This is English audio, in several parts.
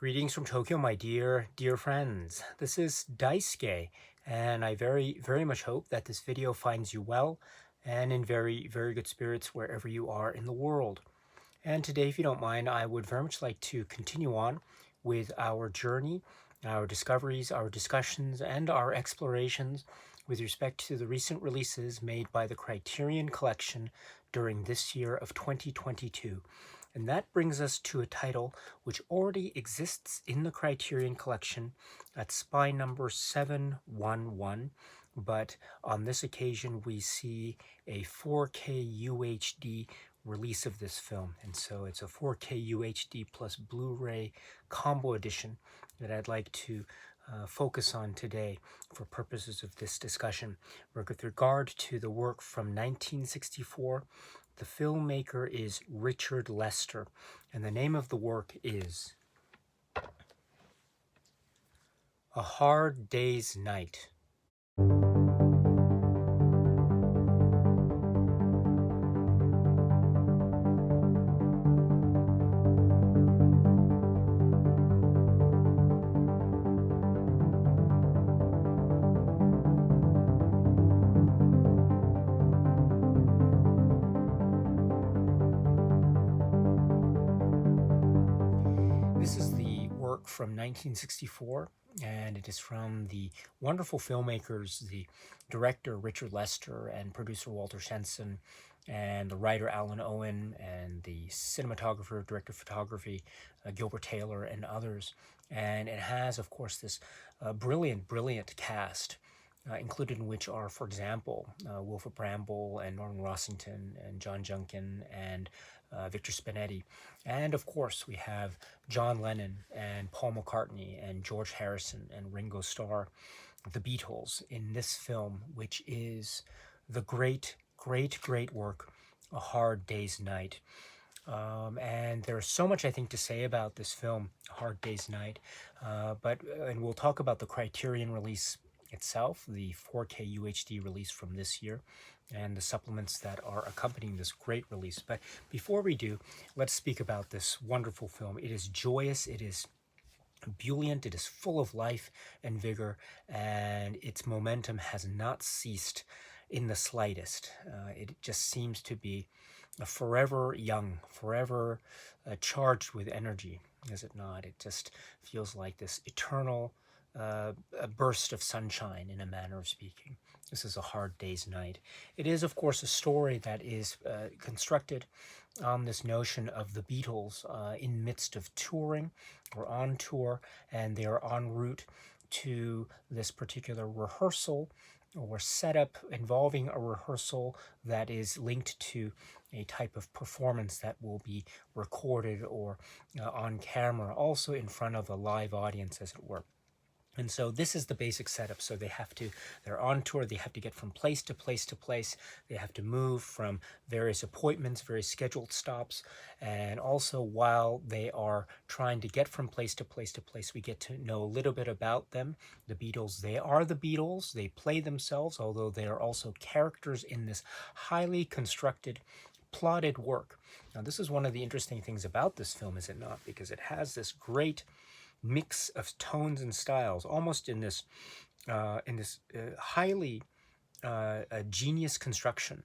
Greetings from Tokyo, my dear friends. This is Daisuke, and I very much hope that this video finds you well and in very good spirits wherever you are in the world. And today, if you don't mind, I would very much like to continue on with our journey, our discoveries, our discussions, and our explorations with respect to the recent releases made by the Criterion Collection during this year of 2022. And that brings us to a title which already exists in the Criterion Collection at spy number 711, but on this occasion we see a 4K UHD release of this film, and so it's a 4K UHD plus Blu-ray combo edition that I'd like to focus on today for purposes of this discussion. With regard to the work from 1964, the filmmaker is Richard Lester, and the name of the work is A Hard Day's Night. This is the work from 1964, and it is from the wonderful filmmakers, the director Richard Lester and producer Walter Shenson, and the writer Alan Owen, and the cinematographer, director of photography Gilbert Taylor, and others. And it has, of course, this brilliant cast. Included in which are, for example, Wilford Bramble and Norman Rossington and John Junkin and Victor Spinetti. And of course, we have John Lennon and Paul McCartney and George Harrison and Ringo Starr, the Beatles, in this film, which is the great work, A Hard Day's Night. And there's so much, I think, to say about this film, A Hard Day's Night. And we'll talk about the Criterion release itself, the 4K UHD release from this year, and the supplements that are accompanying this great release. But before we do, let's speak about this wonderful film. It is joyous, it is ebullient, it is full of life and vigor, and its momentum has not ceased in the slightest. It just seems to be forever young, forever charged with energy, is it not? It just feels like this eternal a burst of sunshine, in a manner of speaking. This is A Hard Day's Night. It is, of course, a story that is constructed on this notion of the Beatles in midst of touring, or on tour, and they are en route to this particular rehearsal or setup involving a rehearsal that is linked to a type of performance that will be recorded or on camera, also in front of a live audience, as it were. And so this is the basic setup. So they're on tour, they have to get from place to place to place. They have to move from various appointments, various scheduled stops. And also while they are trying to get from place to place to place, we get to know a little bit about them. The Beatles, they are the Beatles. They play themselves, although they are also characters in this highly constructed, plotted work. Now, this is one of the interesting things about this film, is it not? Because it has this great mix of tones and styles, almost in this highly genius construction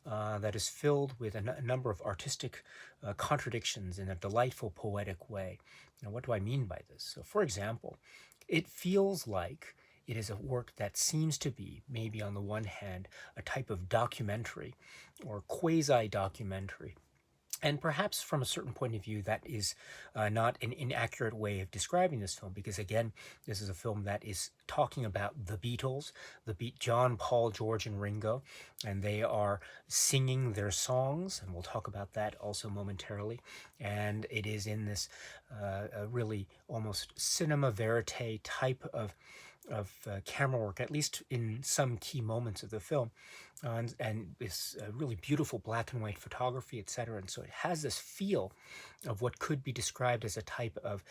that is filled with a number of artistic contradictions in a delightful, poetic way. Now, what do I mean by this? So, for example, it feels like it is a work that seems to be, maybe on the one hand, a type of documentary or quasi-documentary. And perhaps from a certain point of view, that is not an inaccurate way of describing this film, because again, this is a film that is talking about the Beatles, John, Paul, George, and Ringo, and they are singing their songs, and we'll talk about that also momentarily. And it is in this really almost cinema verite type of camera work, at least in some key moments of the film, and this really beautiful black and white photography, etc. And so it has this feel of what could be described as a type of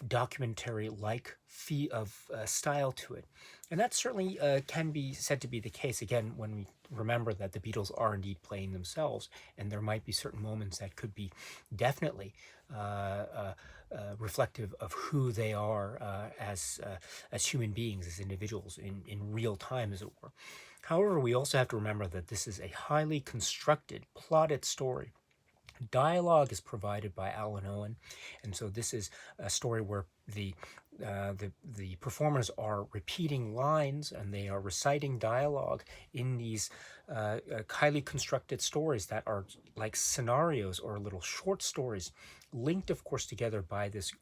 documentary-like style to it. And that certainly can be said to be the case, again, when we remember that the Beatles are indeed playing themselves, and there might be certain moments that could be definitely reflective of who they are as human beings, as individuals in real time, as it were. However, we also have to remember that this is a highly constructed, plotted story. Dialogue is provided by Alan Owen, and so this is a story where the performers are repeating lines and they are reciting dialogue in these highly constructed stories that are like scenarios or little short stories, linked, of course, together by this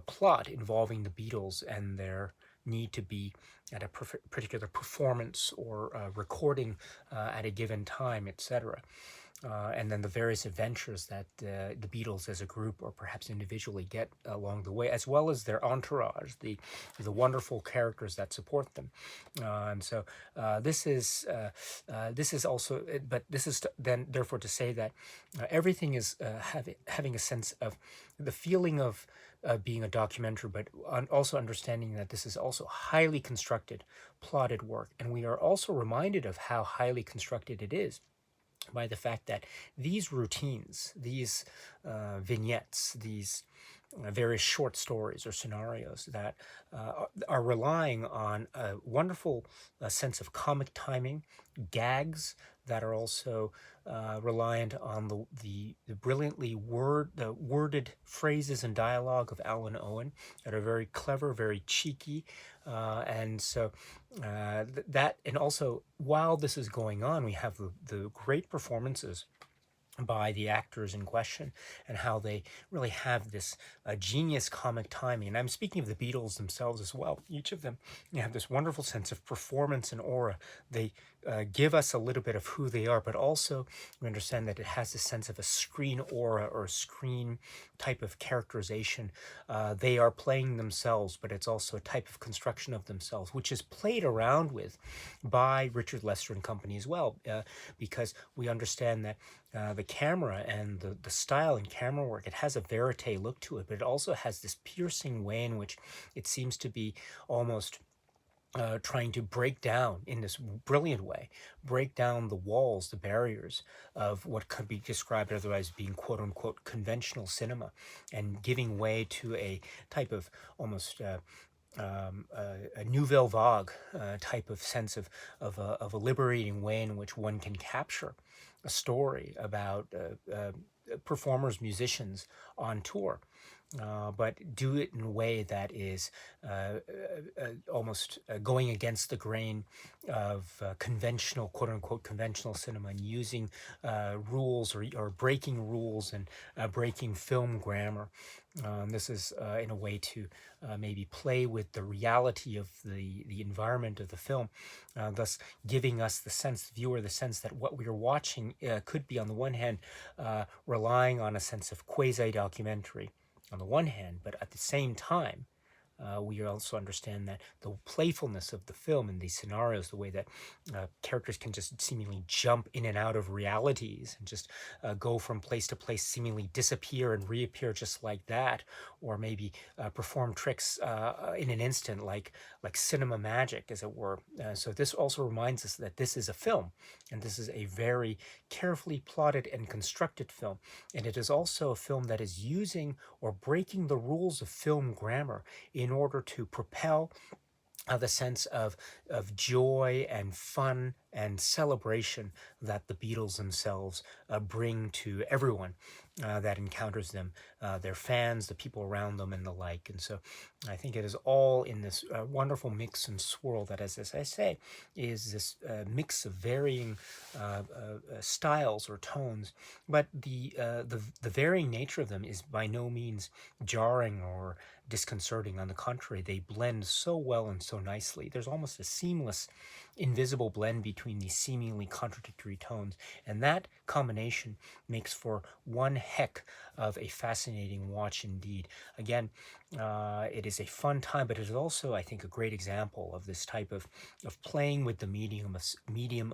plot involving the Beatles and their need to be at a particular performance or recording at a given time, etc. And then the various adventures that the Beatles as a group or perhaps individually get along the way, as well as their entourage, the wonderful characters that support them. And so this is also, but this is then therefore to say that everything is having a sense of the feeling of being a documentary, but also understanding that this is also highly constructed, plotted work. And we are also reminded of how highly constructed it is by the fact that these routines, these vignettes, these various short stories or scenarios that are relying on a wonderful sense of comic timing, gags that are also reliant on the brilliantly worded phrases and dialogue of Alan Owen that are very clever, very cheeky, and so that, and also while this is going on, we have the great performances by the actors in question and how they really have this genius comic timing. And I'm speaking of the Beatles themselves as well. Each of them, you have this wonderful sense of performance and aura. They give us a little bit of who they are, but also we understand that it has the sense of a screen aura or a screen type of characterization. They are playing themselves, but it's also a type of construction of themselves, which is played around with by Richard Lester and company as well, because we understand that the camera and the style and camera work, it has a verite look to it, but it also has this piercing way in which it seems to be almost trying to break down in this brilliant way, break down the walls, the barriers of what could be described otherwise being quote unquote conventional cinema, and giving way to a type of almost a nouvelle vague type of sense of a liberating way in which one can capture a story about performers, musicians on tour. But do it in a way that is almost going against the grain of conventional, quote unquote, conventional cinema, and using rules or breaking rules and breaking film grammar. This is in a way to maybe play with the reality of the environment of the film, thus giving us the sense, the viewer, the sense that what we are watching could be, on the one hand, relying on a sense of quasi-documentary, on the one hand, but at the same time, we also understand that the playfulness of the film and these scenarios, the way that characters can just seemingly jump in and out of realities and just go from place to place, seemingly disappear and reappear just like that, or maybe perform tricks in an instant, like cinema magic, as it were. So this also reminds us that this is a film, and this is a very carefully plotted and constructed film, and it is also a film that is using or breaking the rules of film grammar in order to propel the sense of joy and fun and celebration that the Beatles themselves bring to everyone that encounters them, their fans, the people around them, and the like. And so I think it is all in this wonderful mix and swirl that, as I say, is this mix of varying styles or tones, but the varying nature of them is by no means jarring or disconcerting. On the contrary, they blend so well and so nicely. There's almost a seamless, invisible blend between these seemingly contradictory tones, and that combination makes for one heck of a fascinating fascinating watch indeed. Again, it is a fun time, but it is also, I think, a great example of this type of playing with the medium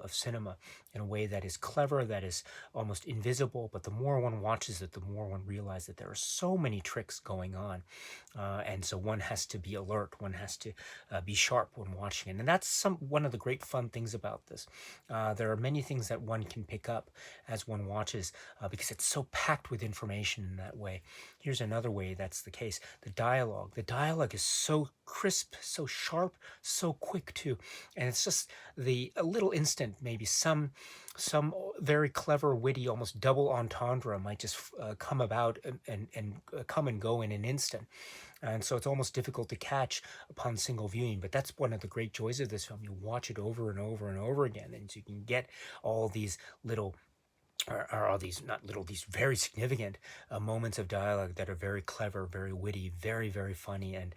of cinema in a way that is clever, that is almost invisible, but the more one watches it, the more one realizes that there are so many tricks going on. And so one has to be alert, one has to be sharp when watching it. And that's one of the great fun things about this. There are many things that one can pick up as one watches because it's so packed with information in that way. Here's another way that's the case. The dialogue. The dialogue is so crisp, so sharp, so quick too. And it's just a little instant, maybe some very clever, witty, almost double entendre might just come about and come and go in an instant. And so it's almost difficult to catch upon single viewing. But that's one of the great joys of this film. You watch it over and over and over again, and so you can get all these little are all these, not little, these very significant moments of dialogue that are very clever, very witty, very, very funny, and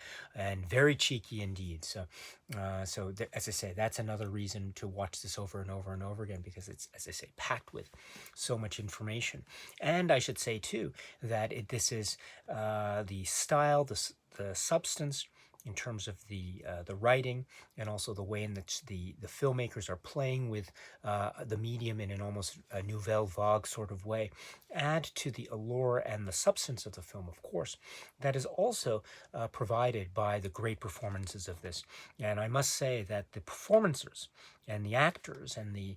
very cheeky indeed. So, as I say, that's another reason to watch this over and over and over again, because it's, as I say, packed with so much information. And I should say too that this is the style, the substance, in terms of the writing, and also the way in which the filmmakers are playing with the medium in an almost nouvelle vague sort of way, add to the allure and the substance of the film, of course. That is also provided by the great performances of this. And I must say that the performances and the actors and the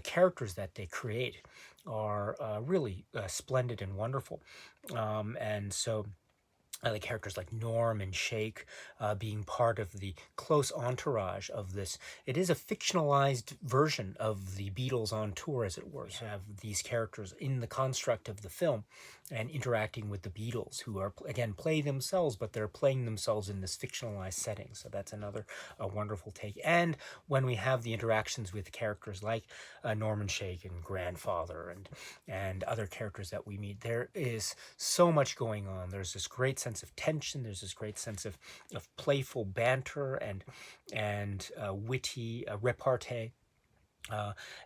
characters that they create are really splendid and wonderful. And so the characters like Norm and Shake being part of the close entourage of this. It is a fictionalized version of the Beatles on tour, as it were. So you have these characters in the construct of the film and interacting with the Beatles, who are, again, play themselves, but they're playing themselves in this fictionalized setting. So that's another wonderful take. And when we have the interactions with characters like Norman Shake and Grandfather and other characters that we meet, there is so much going on. There's this great sense of tension. There's this great sense of playful banter and witty repartee.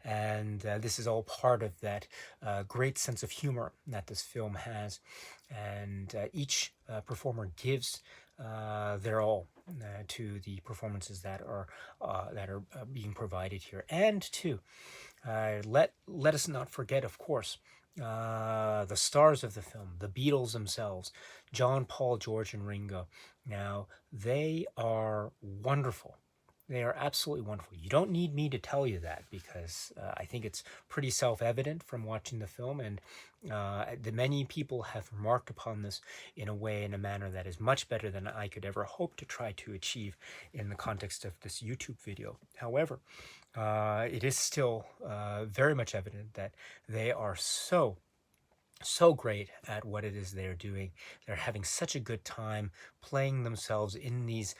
And this is all part of that great sense of humor that this film has. And each performer gives their all to the performances that are being provided here. And too, let us not forget, of course, the stars of the film, the Beatles themselves, John, Paul, George, and Ringo. Now, they are wonderful. They are absolutely wonderful. You don't need me to tell you that, because I think it's pretty self-evident from watching the film, and the many people have remarked upon this in a manner that is much better than I could ever hope to try to achieve in the context of this YouTube video. However, it is still very much evident that they are so great at what it is they're doing. They're having such a good time playing themselves in these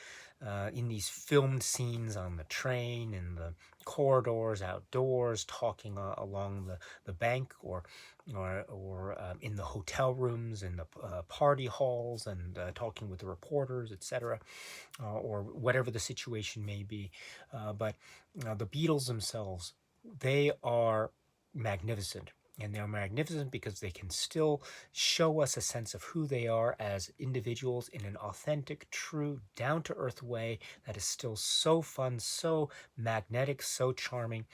filmed scenes on the train, in the corridors, outdoors, talking along the bank, or in the hotel rooms, in the party halls, and talking with the reporters, etc., or whatever the situation may be. But the Beatles themselves, they are magnificent. And they're magnificent because they can still show us a sense of who they are as individuals in an authentic, true, down-to-earth way that is still so fun, so magnetic, so charming.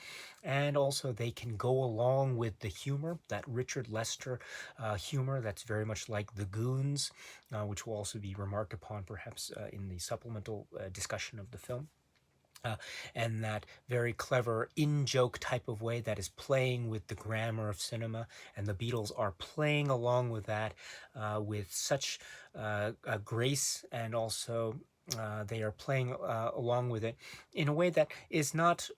And also they can go along with the humor, that Richard Lester humor that's very much like the Goons, which will also be remarked upon perhaps in the supplemental discussion of the film. And that very clever in-joke type of way that is playing with the grammar of cinema, and the Beatles are playing along with that with such grace, and also they are playing along with it in a way that is not,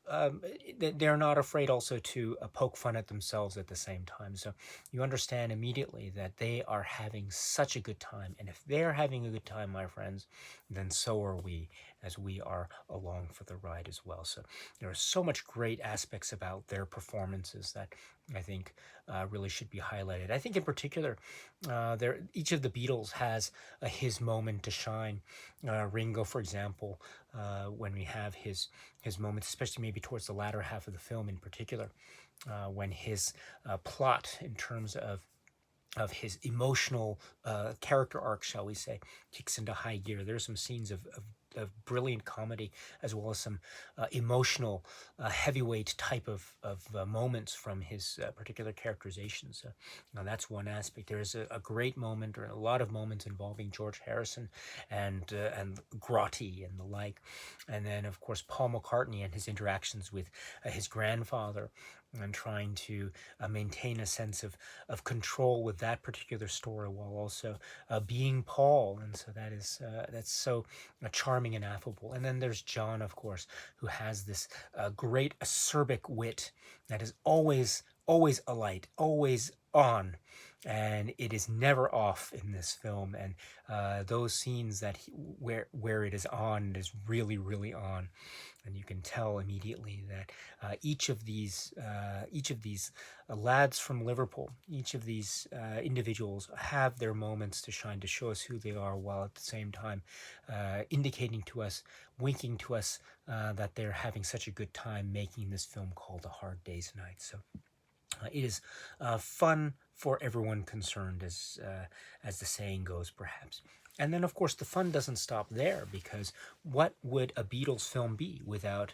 they're not afraid also to poke fun at themselves at the same time. So you understand immediately that they are having such a good time. And if they're having a good time, my friends, then so are we, as we are along for the ride as well. So there are so much great aspects about their performances that I think really should be highlighted. I think in particular, each of the Beatles has his moment to shine. Ringo, for example, when we have his moments, especially maybe towards the latter half of the film in particular, when his plot in terms of his emotional character arc, shall we say, kicks into high gear. There's some scenes of brilliant comedy, as well as some emotional, heavyweight type of moments from his particular characterizations. Now that's one aspect. There is a great moment, or a lot of moments involving George Harrison and Grotti and the like, and then of course Paul McCartney and his interactions with his grandfather, and trying to maintain a sense of control with that particular story, while also being Paul. And so that's so charming and affable. And then there's John, of course, who has this great acerbic wit that is always alight, always on, and it is never off in this film. And those scenes where it is on, it is really on, and you can tell immediately that each of these lads from Liverpool, each of these individuals have their moments to shine, to show us who they are, while at the same time indicating to us, winking to us, that they're having such a good time making this film called A Hard Day's Night. So it is fun for everyone concerned, as the saying goes, perhaps. And then, of course, the fun doesn't stop there, because what would a Beatles film be without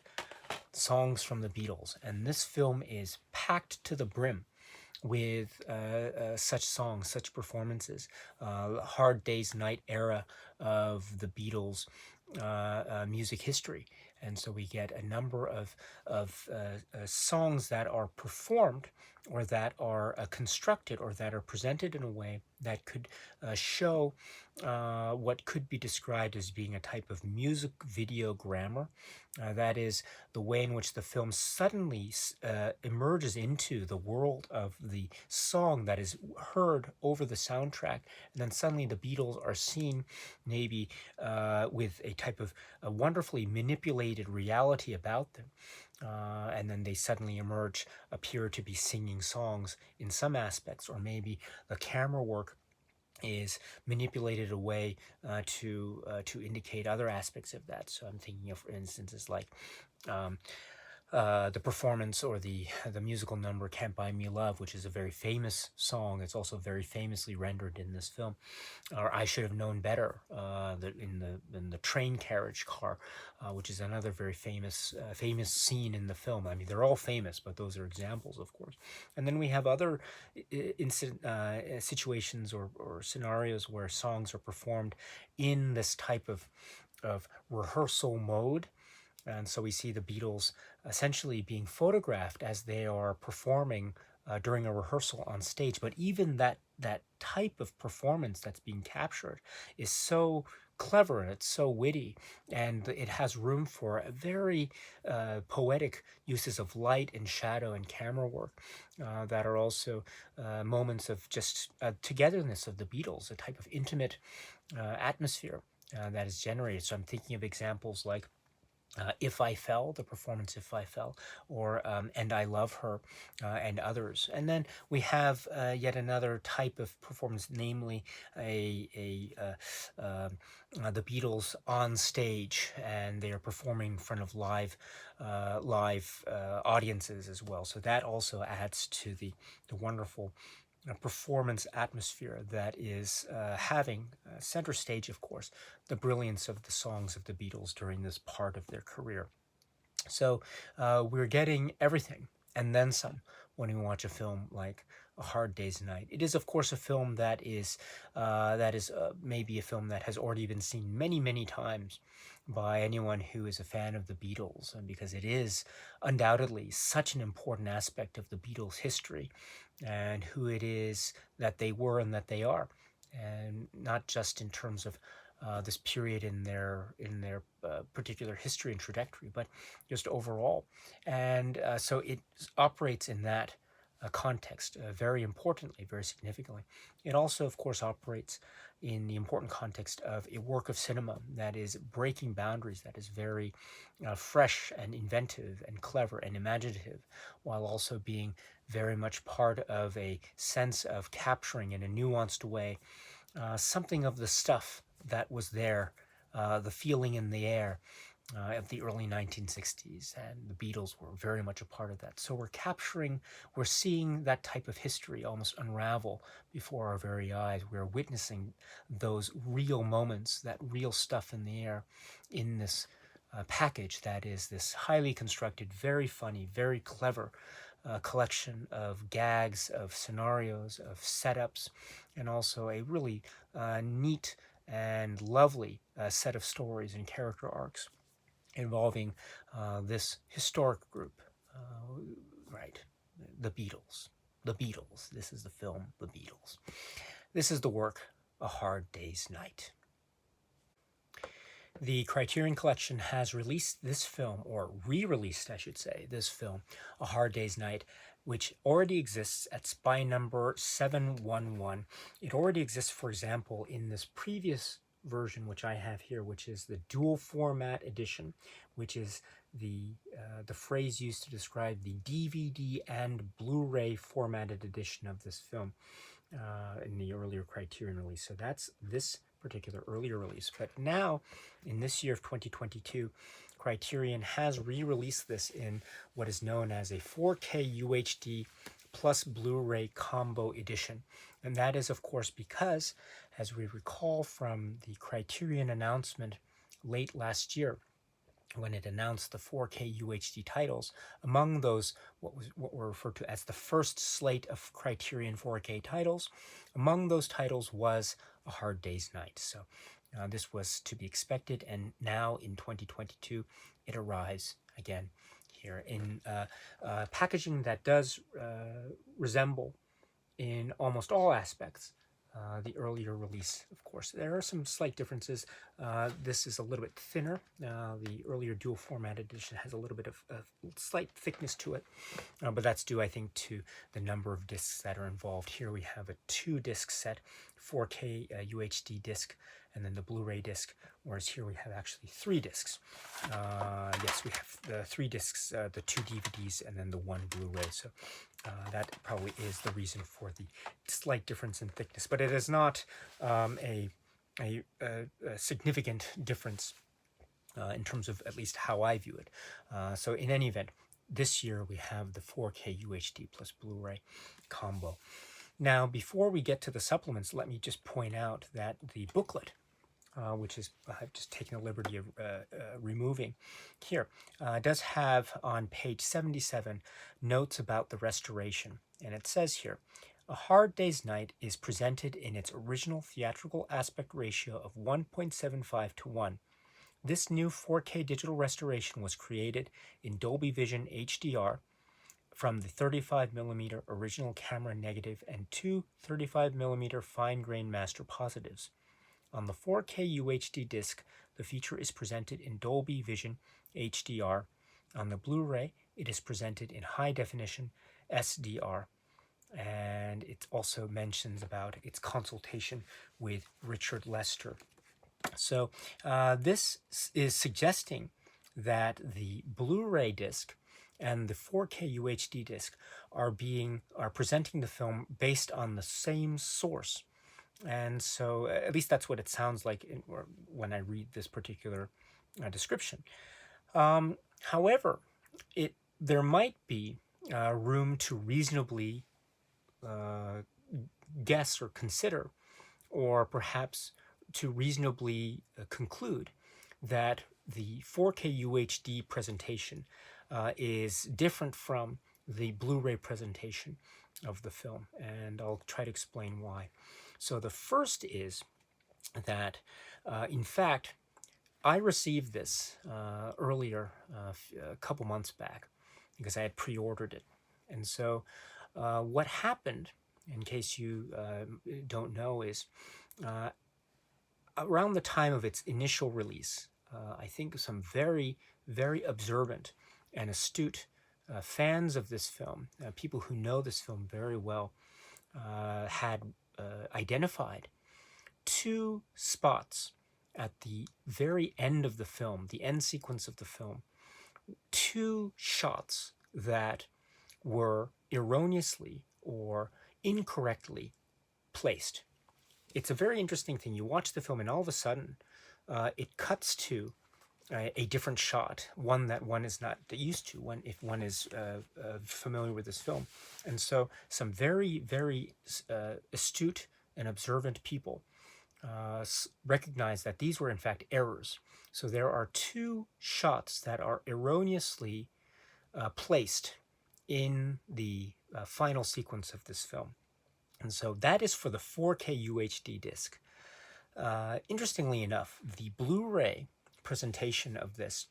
songs from the Beatles? And this film is packed to the brim with such songs, such performances. Hard Day's Night era of the Beatles music history. And so we get a number of songs that are performed, or that are constructed, or that are presented in a way that could show what could be described as being a type of music video grammar. That is the way in which the film suddenly emerges into the world of the song that is heard over the soundtrack, and then suddenly the Beatles are seen maybe with a type of a wonderfully manipulated reality about them. And then they suddenly appear to be singing songs in some aspects, or maybe the camera work is manipulated away to indicate other aspects of that. So I'm thinking of, for instances, like the performance, or the musical number "Can't Buy Me Love," which is a very famous song. It's also very famously rendered in this film. Or "I Should Have Known Better," in the train carriage car, which is another very famous scene in the film. I mean, they're all famous, but those are examples, of course. And then we have other situations or scenarios where songs are performed in this type of rehearsal mode. And so we see the Beatles essentially being photographed as they are performing during a rehearsal on stage. But even that type of performance that's being captured is so clever, and it's so witty, and it has room for a very poetic uses of light and shadow and camera work that are also moments of just togetherness of the Beatles, a type of intimate atmosphere that is generated. So I'm thinking of examples like "If I Fell," the performance "If I Fell," or "And I Love Her," and others. And then we have yet another type of performance, namely the Beatles on stage, and they are performing in front of live audiences as well. So that also adds to the wonderful performance atmosphere that is having center stage, of course, the brilliance of the songs of the Beatles during this part of their career. So we're getting everything and then some when we watch a film like A Hard Day's Night. It is, of course, a film that is maybe a film that has already been seen many times by anyone who is a fan of the Beatles, and because it is undoubtedly such an important aspect of the Beatles' history and who it is that they were and that they are, and not just in terms of this period in their particular history and trajectory, but just overall. And so it operates in that context very importantly, very significantly. It also, of course, operates in the important context of a work of cinema that is breaking boundaries, that is very fresh and inventive and clever and imaginative, while also being very much part of a sense of capturing in a nuanced way something of the stuff that was there, the feeling in the air, of the early 1960s, and the Beatles were very much a part of that. So we're seeing that type of history almost unravel before our very eyes. We're witnessing those real moments, that real stuff in the air in this package that is this highly constructed, very funny, very clever collection of gags, of scenarios, of setups, and also a really neat and lovely set of stories and character arcs involving this historic group, right? The Beatles. The Beatles. This is the film, The Beatles. This is the work, A Hard Day's Night. The Criterion Collection has released this film, or re-released, I should say, this film, A Hard Day's Night, which already exists at SPY number 711. It already exists, for example, in this previous version, which I have here, which is the dual format edition, which is the phrase used to describe the DVD and Blu-ray formatted edition of this film in the earlier Criterion release. So that's this particular earlier release. But now, in this year of 2022, Criterion has re-released this in what is known as a 4K UHD plus Blu-ray combo edition. And that is, of course, because, as we recall from the Criterion announcement late last year, when it announced the 4K UHD titles, among those what were referred to as the first slate of Criterion 4K titles, among those titles was A Hard Day's Night. So this was to be expected, and now in 2022 it arrives again here in packaging that does resemble in almost all aspects the earlier release, of course. There are some slight differences. This is a little bit thinner. The earlier dual format edition has a little bit of slight thickness to it, but that's due, I think, to the number of discs that are involved. Here we have a 2-disc set, 4K UHD disc, and then the Blu-ray disc, whereas here we have actually 3 discs. Yes, we have the 3 discs, the 2 DVDs, and then the 1 Blu-ray. So that probably is the reason for the slight difference in thickness, but it is not a significant difference in terms of at least how I view it. So in any event, this year we have the 4K UHD plus Blu-ray combo. Now, before we get to the supplements, let me just point out that the booklet, which is I've just taken the liberty of removing here, does have on page 77 notes about the restoration. And it says here, A Hard Day's Night is presented in its original theatrical aspect ratio of 1.75 to 1. This new 4K digital restoration was created in Dolby Vision HDR from the 35mm original camera negative and 2 35mm fine-grain master positives. On the 4K UHD disc, the feature is presented in Dolby Vision HDR. On the Blu-ray, it is presented in high-definition SDR. And it also mentions about its consultation with Richard Lester. So this is suggesting that the Blu-ray disc and the 4K UHD disc are presenting the film based on the same source. And so at least that's what it sounds like when I read this particular description. However, there might be room to reasonably guess or consider, or perhaps to reasonably conclude that the 4K UHD presentation is different from the Blu-ray presentation of the film, and I'll try to explain why. So the first is that, in fact, I received this earlier, a couple months back, because I had pre-ordered it. And so what happened, in case you don't know, is around the time of its initial release, I think some very, very observant and astute fans of this film, people who know this film very well, had identified 2 spots at the very end of the film, the end sequence of the film, 2 shots that were erroneously or incorrectly placed. It's a very interesting thing. You watch the film and all of a sudden it cuts to a different shot, one that one is not used to, if one is familiar with this film. And so some very, very astute and observant people recognize that these were in fact errors. So there are two shots that are erroneously placed in the final sequence of this film. And so that is for the 4K UHD disc. Interestingly enough, the Blu-ray presentation of this,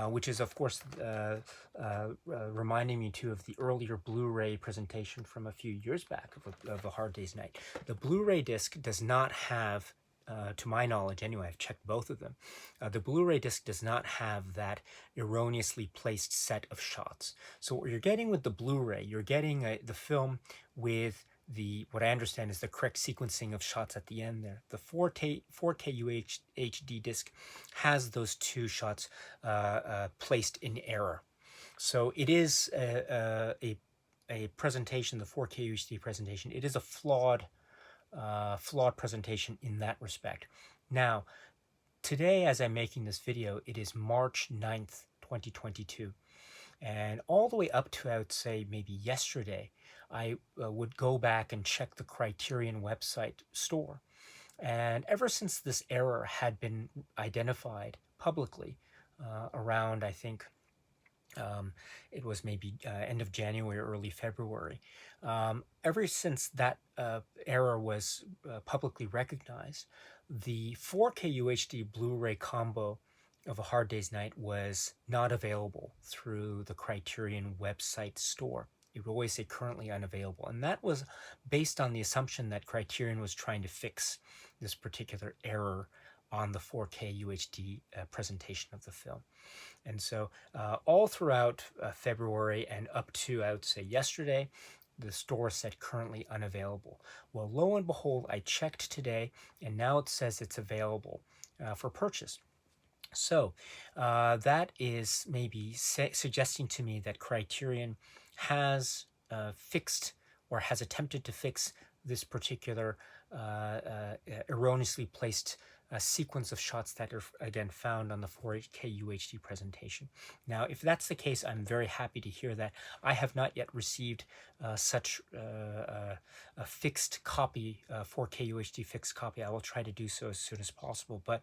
which is of course reminding me too of the earlier Blu-ray presentation from a few years back of A Hard Day's Night. The Blu-ray disc does not have, to my knowledge anyway, I've checked both of them, the Blu-ray disc does not have that erroneously placed set of shots. So what you're getting with the Blu-ray, you're getting the film with what I understand is the correct sequencing of shots at the end there. The 4K UHD disc has those two shots placed in error. So it is a presentation, the 4K UHD presentation. It is a flawed presentation in that respect. Now, today as I'm making this video, it is March 9th, 2022. And all the way up to, I would say, maybe yesterday, I would go back and check the Criterion website store. And ever since this error had been identified publicly around, I think, it was maybe end of January or early February, ever since that error was publicly recognized, the 4K UHD Blu-ray combo of A Hard Day's Night was not available through the Criterion website store. It would always say currently unavailable. And that was based on the assumption that Criterion was trying to fix this particular error on the 4K UHD presentation of the film. And so all throughout February and up to, I would say, yesterday, the store said currently unavailable. Well, lo and behold, I checked today, and now it says it's available for purchase. So that is maybe suggesting to me that Criterion has fixed or has attempted to fix this particular erroneously placed sequence of shots that are again found on the 4K UHD presentation. Now, if that's the case, I'm very happy to hear that. I have not yet received such a fixed copy, 4K UHD fixed copy. I will try to do so as soon as possible. But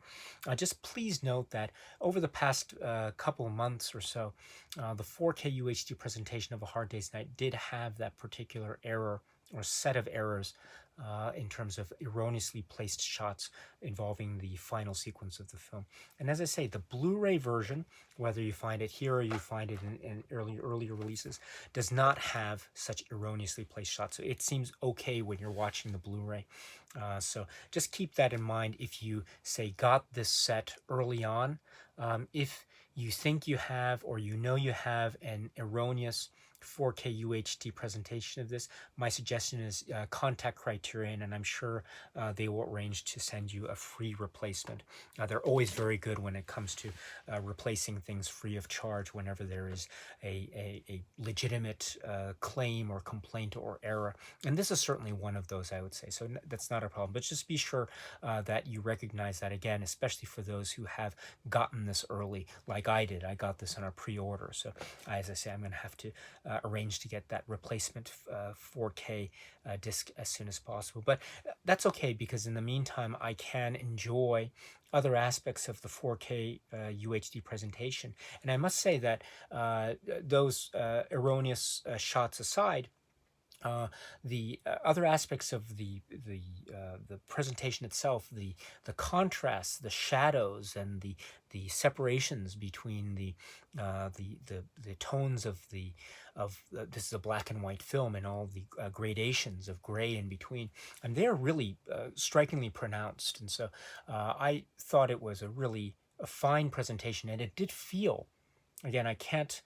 just please note that over the past couple of months or so, the 4K UHD presentation of A Hard Day's Night did have that particular error or set of errors in terms of erroneously placed shots involving the final sequence of the film. And as I say, the Blu-ray version, whether you find it here or you find it in earlier releases, does not have such erroneously placed shots. So it seems okay when you're watching the Blu-ray. So just keep that in mind if you, say, got this set early on. If you think you have or you know you have an erroneous 4K UHD presentation of this, my suggestion is contact Criterion, and I'm sure they will arrange to send you a free replacement. They're always very good when it comes to replacing things free of charge whenever there is a legitimate claim or complaint or error. And this is certainly one of those, I would say. So that's not a problem. But just be sure that you recognize that, again, especially for those who have gotten this early, like I did. I got this on a pre-order. So as I say, I'm going to have to arrange to get that replacement 4K disc as soon as possible. But that's okay, because in the meantime, I can enjoy other aspects of the 4K UHD presentation. And I must say that those erroneous shots aside, the other aspects of the presentation itself, the contrasts, the shadows, and the separations between the tones of this is a black and white film, and all the gradations of gray in between, and they're really strikingly pronounced. And so I thought it was a fine presentation, and it did feel, again, I can't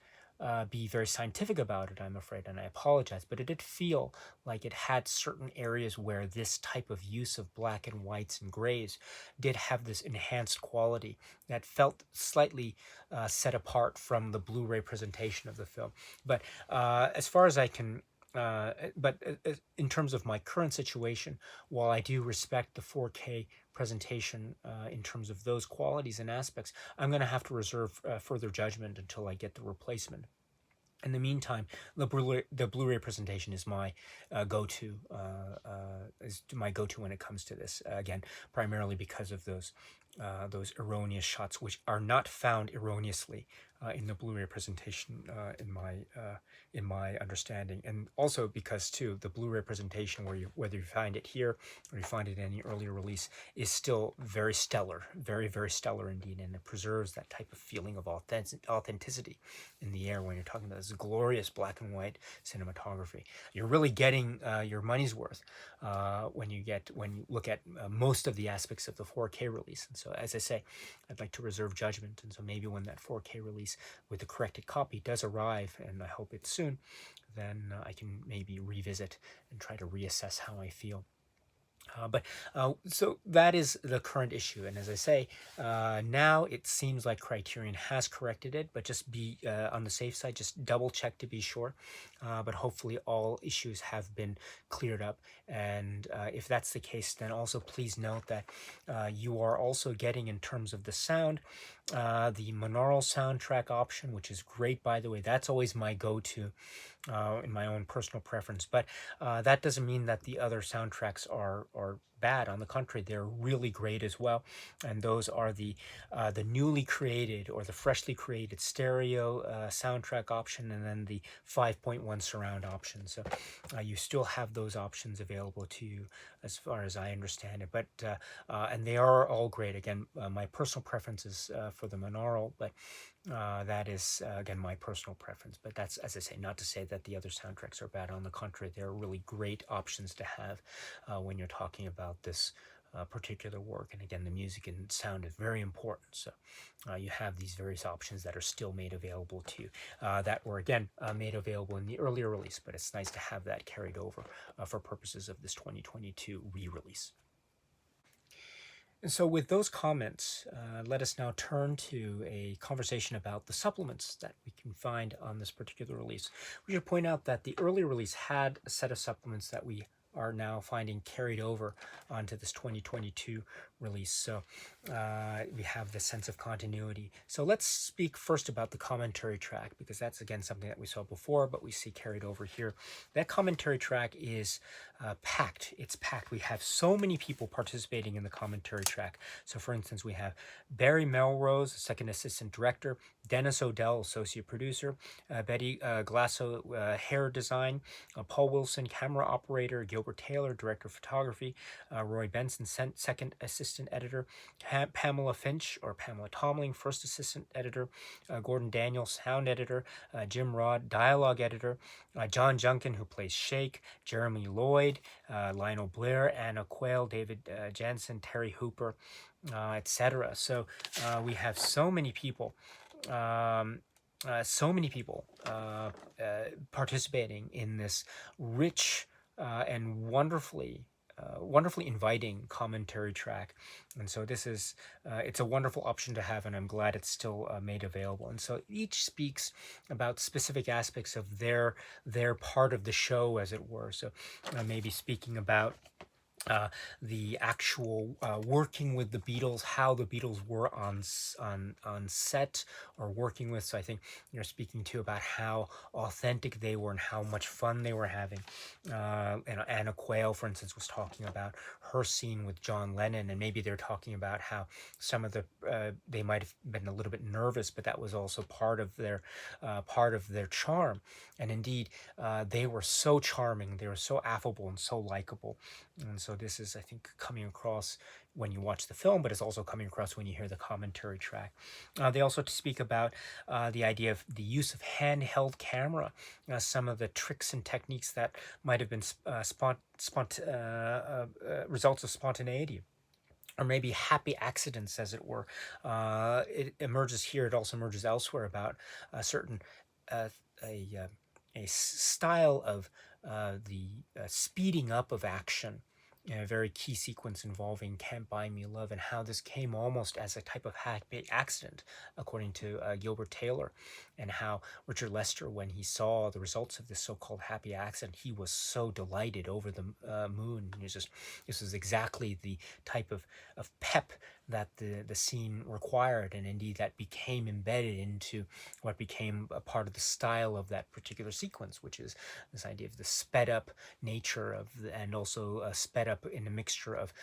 be very scientific about it, I'm afraid, and I apologize, but it did feel like it had certain areas where this type of use of black and whites and grays did have this enhanced quality that felt slightly set apart from the Blu-ray presentation of the film. But as far as I can but in terms of my current situation, while I do respect the 4K presentation in terms of those qualities and aspects, I'm going to have to reserve further judgment until I get the replacement. In the meantime, the Blu-ray presentation is my go-to when it comes to this. Again, primarily because of those erroneous shots, which are not found erroneously in the Blu-ray presentation, in my understanding, and also because too the Blu-ray presentation, whether you find it here or you find it in any earlier release, is still very stellar, very, very stellar indeed, and it preserves that type of feeling of authenticity in the air when you're talking about this glorious black and white cinematography. You're really getting your money's worth when you look at most of the aspects of the 4K release. And so, as I say, I'd like to reserve judgment. And so maybe when that 4K release with the corrected copy does arrive, and I hope it's soon, then I can maybe revisit and try to reassess how I feel. So that is the current issue, and as I say, now it seems like Criterion has corrected it, but just be on the safe side, just double check to be sure. But hopefully all issues have been cleared up, and if that's the case, then also please note that you are also getting, in terms of the sound, the monaural soundtrack option, which is great, by the way. That's always my go-to in my own personal preference, but that doesn't mean that the other soundtracks are bad. On the contrary, they're really great as well, and those are the newly created or the freshly created stereo soundtrack option, and then the 5.1 surround option. So you still have those options available to you, as far as I understand it. But and they are all great. Again, my personal preference is for the monaural, but that is again my personal preference. But that's, as I say, not to say that the other soundtracks are bad. On the contrary, they're really great options to have when you're talking about this particular work. And again, the music and sound is very important. So you have these various options that are still made available to you, that were again made available in the earlier release. But it's nice to have that carried over for purposes of this 2022 re-release. And so with those comments, let us now turn to a conversation about the supplements that we can find on this particular release. We should point out that the earlier release had a set of supplements that we are now finding carried over onto this 2022 release. So we have this sense of continuity. So let's speak first about the commentary track, because that's again something that we saw before, but we see carried over here. That commentary track is packed. It's packed. We have so many people participating in the commentary track. So for instance, we have Barry Melrose, second assistant director, Dennis O'Dell, associate producer, Betty Glasso, hair design, Paul Wilson, camera operator, Gilbert Taylor, director of photography, Roy Benson, second assistant editor, Pamela Finch, or Pamela Tomling, first assistant editor, Gordon Daniel, sound editor, Jim Rod, dialogue editor, John Junkin, who plays Shake, Jeremy Lloyd, Lionel Blair, Anna Quayle, David Jansen, Terry Hooper, etc. So we have so many people participating in this rich and wonderfully inviting commentary track. And so this is it's a wonderful option to have, and I'm glad it's still made available. And so each speaks about specific aspects of their part of the show, as it were. So maybe speaking about the actual working with the Beatles, how the Beatles were on set or working with. So I think you're speaking too about how authentic they were and how much fun they were having. And Anna Quayle, for instance, was talking about her scene with John Lennon, and maybe they're talking about how some of the they might have been a little bit nervous, but that was also part of their charm. And indeed, they were so charming, they were so affable and so likable. And so this is, I think, coming across when you watch the film, but it's also coming across when you hear the commentary track. They also speak about the idea of the use of handheld camera, some of the tricks and techniques that might have been results of spontaneity, or maybe happy accidents, as it were. It emerges here, it also emerges elsewhere, about a certain a style of the speeding up of action a very key sequence involving Can't Buy Me Love, and how this came almost as a type of happy accident, according to Gilbert Taylor, and how Richard Lester, when he saw the results of this so-called happy accident, he was so delighted, over the moon. He was just, this was exactly the type of pep that the scene required, and indeed that became embedded into what became a part of the style of that particular sequence, which is this idea of the sped up nature of and also sped up in a mixture of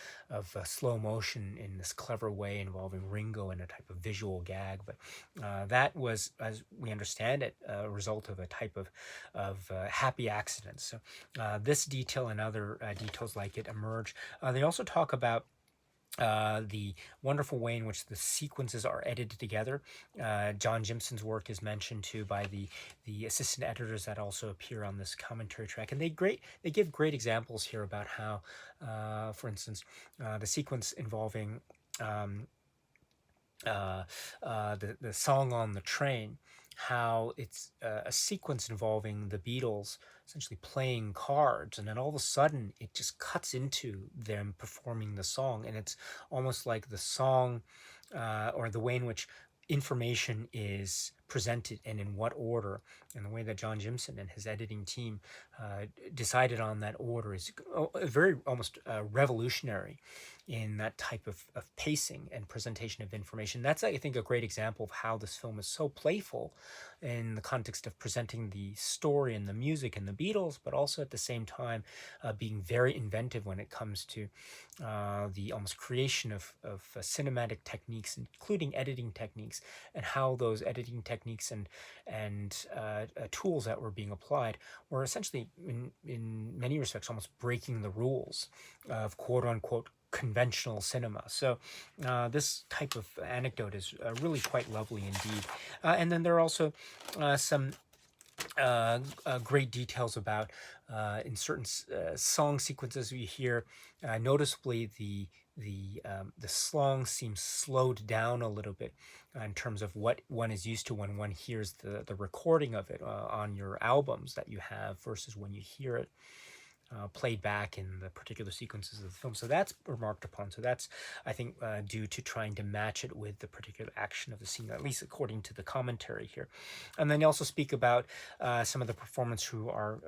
slow motion in this clever way involving Ringo and a type of visual gag. But that was, as we understand it, a result of a type of happy accidents. So this detail and other details like it emerge. They also talk about the wonderful way in which the sequences are edited together. John Jimson's work is mentioned too by the assistant editors that also appear on this commentary track, and they give great examples here about how, for instance, the sequence involving the song on the train, how it's a sequence involving the Beatles essentially playing cards, and then all of a sudden it just cuts into them performing the song, and it's almost like the song or the way in which information is presented and in what order, and the way that John Jimson and his editing team decided on that order is very almost revolutionary in that type of pacing and presentation of information. That's, I think, a great example of how this film is so playful in the context of presenting the story and the music and the Beatles, but also at the same time being very inventive when it comes to the almost creation of cinematic techniques, including editing techniques, and how those editing techniques and tools that were being applied were essentially, in many respects, almost breaking the rules of quote-unquote conventional cinema. So this type of anecdote is really quite lovely indeed. And then there are also some great details about in certain song sequences we hear, noticeably the song seems slowed down a little bit in terms of what one is used to when one hears the recording of it on your albums that you have versus when you hear it played back in the particular sequences of the film. So that's remarked upon. So that's, I think, due to trying to match it with the particular action of the scene, at least according to the commentary here. And then they also speak about some of the performers who are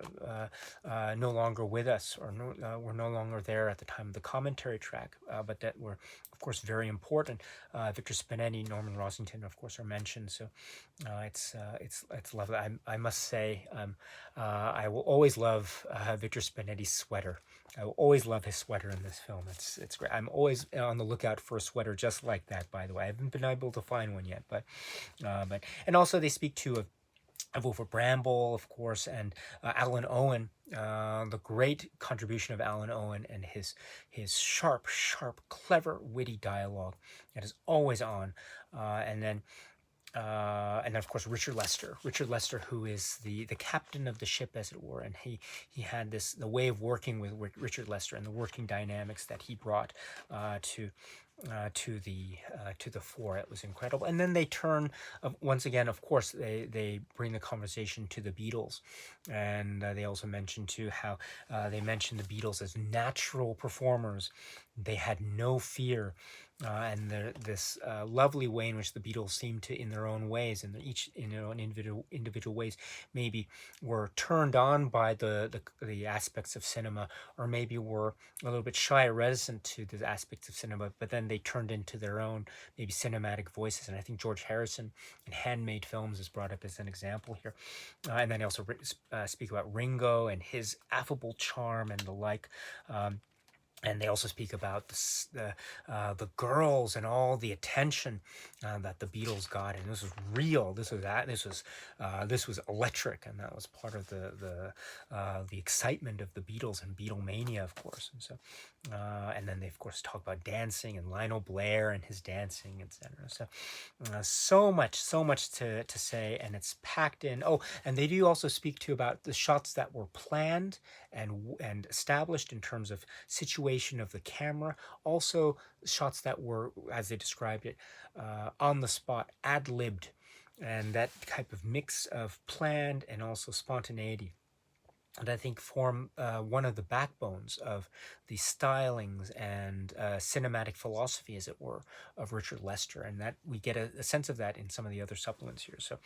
no longer with us, or were no longer there at the time of the commentary track, but that were, of course, very important. Victor Spinetti, Norman Rosington, of course, are mentioned. So it's lovely. I must say, I will always love Victor Spinetti's sweater. I will always love his sweater in this film. It's great. I'm always on the lookout for a sweater just like that. By the way, I haven't been able to find one yet, but and also they speak too of Wilford Bramble, of course, and Alan Owen, the great contribution of Alan Owen and his sharp, clever, witty dialogue that is always on, and then of course Richard Lester, who is the captain of the ship, as it were, and he had the way of working with Richard Lester and the working dynamics that he brought to the fore. It was incredible. And then they turn once again, of course, they bring the conversation to the Beatles, and they also mention too how they mention the Beatles as natural performers. They had no fear. And this lovely way in which the Beatles seem to, in their own ways, and each in their own individual ways, maybe were turned on by the aspects of cinema, or maybe were a little bit shy or reticent to the aspects of cinema, but then they turned into their own maybe cinematic voices. And I think George Harrison in Handmade Films is brought up as an example here. And then they also speak about Ringo and his affable charm and the like. And they also speak about the girls and all the attention that the Beatles got, and this was real. This was electric, and that was part of the excitement of the Beatles and Beatlemania, of course. And so, and then they of course talk about dancing and Lionel Blair and his dancing, etc. So, so much to say, and it's packed in. Oh, and they do also speak to about the shots that were planned and established in terms of situation of the camera, also shots that were, as they described it, on the spot, ad-libbed, and that type of mix of planned and also spontaneity and I think form one of the backbones of the stylings and cinematic philosophy, as it were, of Richard Lester, and that we get a sense of that in some of the other supplements here. So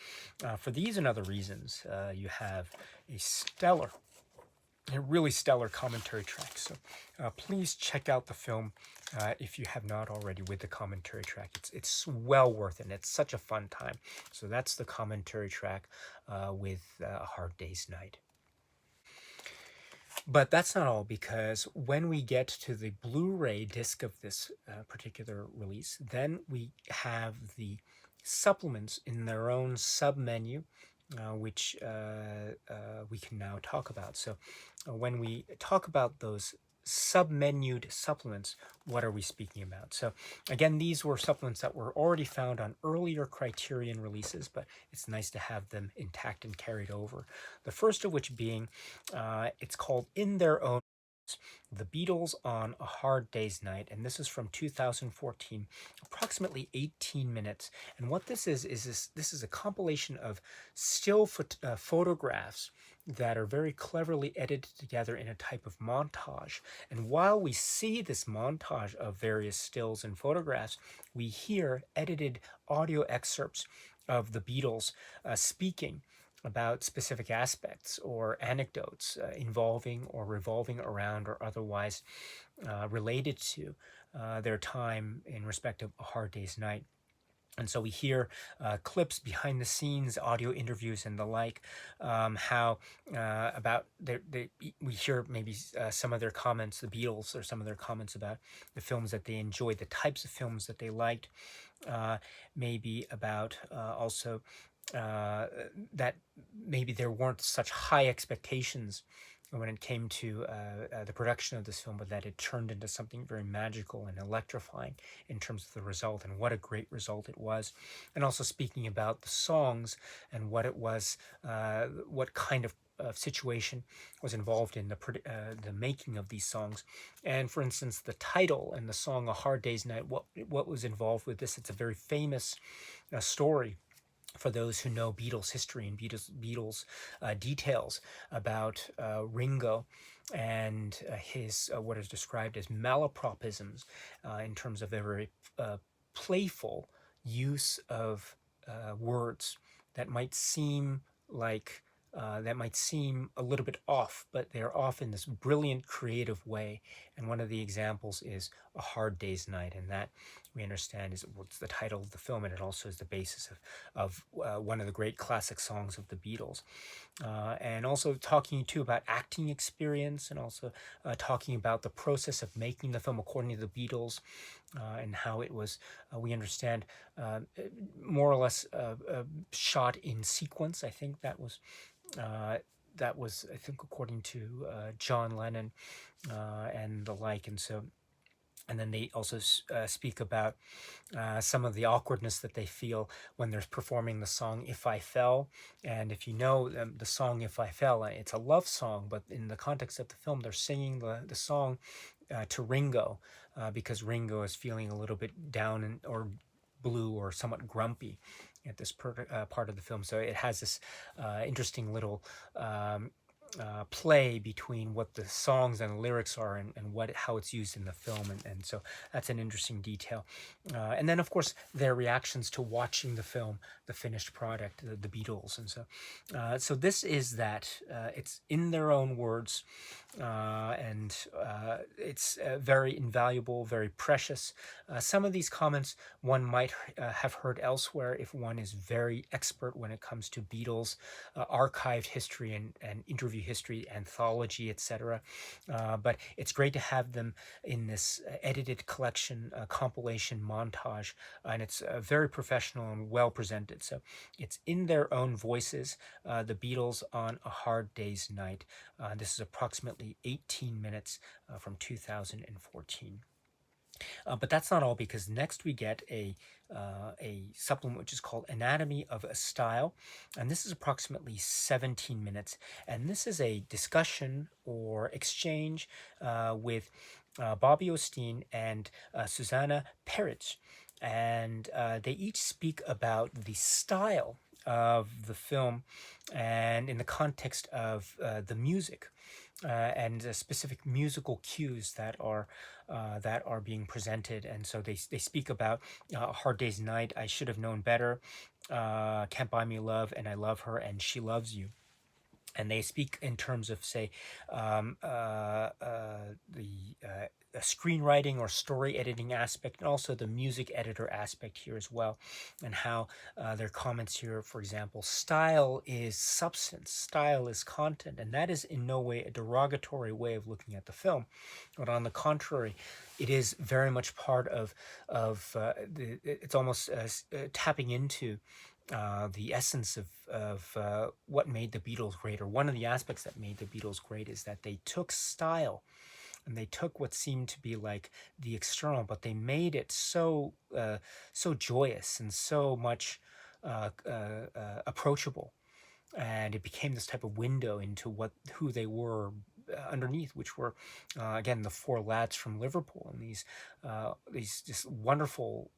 for these and other reasons, you have a really stellar commentary track. So please check out the film if you have not already with the commentary track. It's well worth it, and it's such a fun time. So that's the commentary track with A Hard Day's Night. But that's not all, because when we get to the Blu-ray disc of this particular release, then we have the supplements in their own sub-menu, which we can now talk about. So when we talk about those sub-menued supplements, what are we speaking about? So again, these were supplements that were already found on earlier Criterion releases, but it's nice to have them intact and carried over. The first of which being, it's called In Their Own Words, The Beatles on A Hard Day's Night, and this is from 2014, approximately 18 minutes. And what this is this is a compilation of still photographs that are very cleverly edited together in a type of montage. And while we see this montage of various stills and photographs, we hear edited audio excerpts of the Beatles speaking about specific aspects or anecdotes involving or revolving around or otherwise related to their time in respect of A Hard Day's Night. And so we hear clips, behind the scenes, audio interviews, and the like. How about we hear maybe some of their comments, the Beatles, or some of their comments about the films that they enjoyed, the types of films that they liked. Maybe about also that maybe there weren't such high expectations when it came to the production of this film, but that it turned into something very magical and electrifying in terms of the result, and what a great result it was. And also speaking about the songs and what it was, what kind of situation was involved in the making of these songs. And for instance, the title and the song A Hard Day's Night, what was involved with this. It's a very famous story for those who know Beatles history and Beatles details about Ringo and his what is described as malapropisms in terms of their very playful use of words that might seem like that might seem a little bit off, but they're off in this brilliant, creative way. And one of the examples is A Hard Day's Night, and that we understand is what's the title of the film, and it also is the basis of one of the great classic songs of the Beatles. And also talking too about acting experience, and also talking about the process of making the film according to the Beatles, and how it was, we understand, more or less shot in sequence. I think that was, I think, according to John Lennon and the like. And so, and then they also speak about some of the awkwardness that they feel when they're performing the song If I Fell. And if you know the song If I Fell, it's a love song, but in the context of the film, they're singing the song to Ringo because Ringo is feeling a little bit down or blue or somewhat grumpy at this part of the film. So it has this interesting little play between what the songs and the lyrics are, and how it's used in the film, and so that's an interesting detail. And then of course their reactions to watching the film, the finished product, the Beatles. And so this is that it's in their own words, and it's very invaluable, very precious. Some of these comments one might have heard elsewhere if one is very expert when it comes to Beatles archived history and interview history, anthology, etc. But it's great to have them in this edited collection, compilation montage, and it's very professional and well presented. So it's in their own voices, the Beatles on A Hard Day's Night. This is approximately 18 minutes from 2014. But that's not all, because next we get a supplement which is called Anatomy of a Style, and this is approximately 17 minutes, and this is a discussion or exchange with Bobby Osteen and Susanna Perich, and they each speak about the style of the film and in the context of the music and specific musical cues that are being presented. And so they speak about A Hard Day's Night, I Should Have Known Better, Can't Buy Me Love, and I Love Her, and She Loves You. And they speak in terms of, say, the screenwriting or story editing aspect, and also the music editor aspect here as well, and how their comments here, for example, style is substance, style is content, and that is in no way a derogatory way of looking at the film, but on the contrary, it is very much part of it's almost tapping into the essence of what made the Beatles great, or one of the aspects that made the Beatles great, is that they took style and they took what seemed to be like the external, but they made it so joyous and so much approachable, and it became this type of window into who they were underneath, which were again the four lads from Liverpool, and these just wonderful,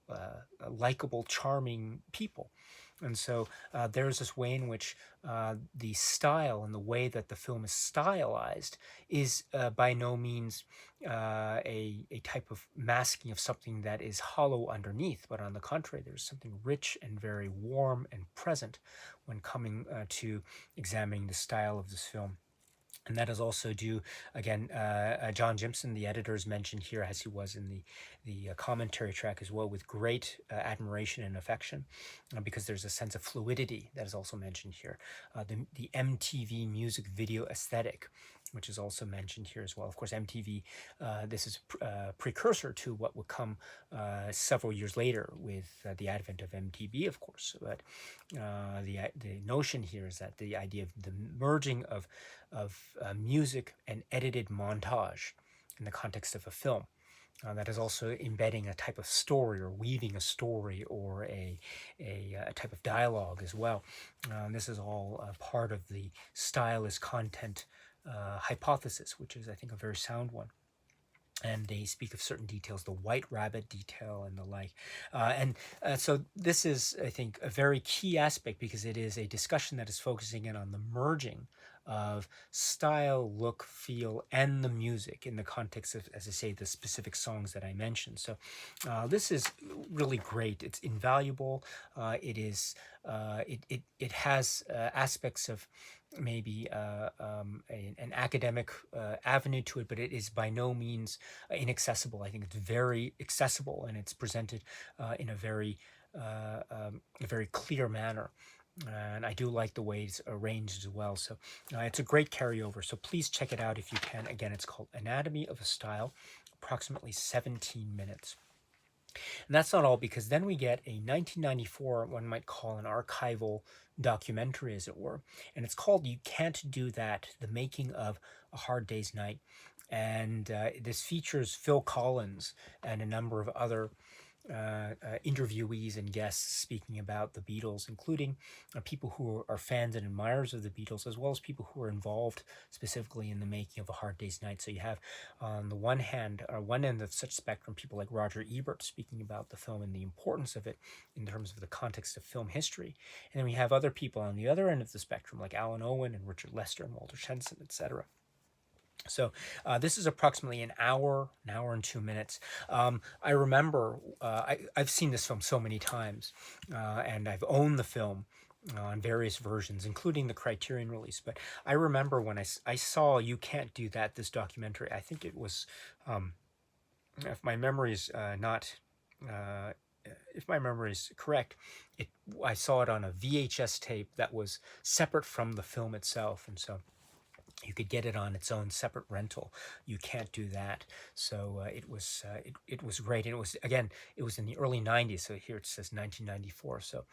likable, charming people. And so there's this way in which the style and the way that the film is stylized is by no means a type of masking of something that is hollow underneath, but on the contrary, there's something rich and very warm and present when coming to examining the style of this film. And that is also due, again, John Jimson, the editor, is mentioned here, as he was in the commentary track as well, with great admiration and affection, because there's a sense of fluidity that is also mentioned here. The MTV music video aesthetic, which is also mentioned here as well. Of course, MTV, this is a precursor to what would come several years later with the advent of MTV, of course. But the notion here is that the idea of the merging of music and edited montage in the context of a film. That is also embedding a type of story, or weaving a story, or a type of dialogue as well. This is all part of the style is content hypothesis, which is, I think, a very sound one. And they speak of certain details, the white rabbit detail and the like. So this is, I think, a very key aspect, because it is a discussion that is focusing in on the merging of style, look, feel, and the music in the context of, as I say, the specific songs that I mentioned. So this is really great. It's invaluable. It has aspects of maybe an academic avenue to it, but it is by no means inaccessible. I think it's very accessible, and it's presented in a very clear manner. And I do like the way it's arranged as well. So it's a great carryover. So please check it out if you can. Again, it's called Anatomy of a Style, approximately 17 minutes. And that's not all, because then we get a 1994, one might call an archival documentary, as it were. And it's called You Can't Do That, The Making of A Hard Day's Night. And this features Phil Collins and a number of other interviewees and guests speaking about the Beatles, including people who are fans and admirers of the Beatles, as well as people who are involved specifically in the making of A Hard Day's Night. So you have, on the one hand, or one end of such spectrum, people like Roger Ebert speaking about the film and the importance of it in terms of the context of film history. And then we have other people on the other end of the spectrum, like Alan Owen and Richard Lester and Walter Shenson, etc. So this is approximately an hour and 2 minutes. I remember, I've seen this film so many times, and I've owned the film on various versions, including the Criterion release. But I remember when I saw You Can't Do That, this documentary, I think it was, if my memory is if my memory is correct, I saw it on a VHS tape that was separate from the film itself, and so you could get it on its own separate rental. You Can't Do That. So it was great. And it was in the early 90s. So here it says 1994. So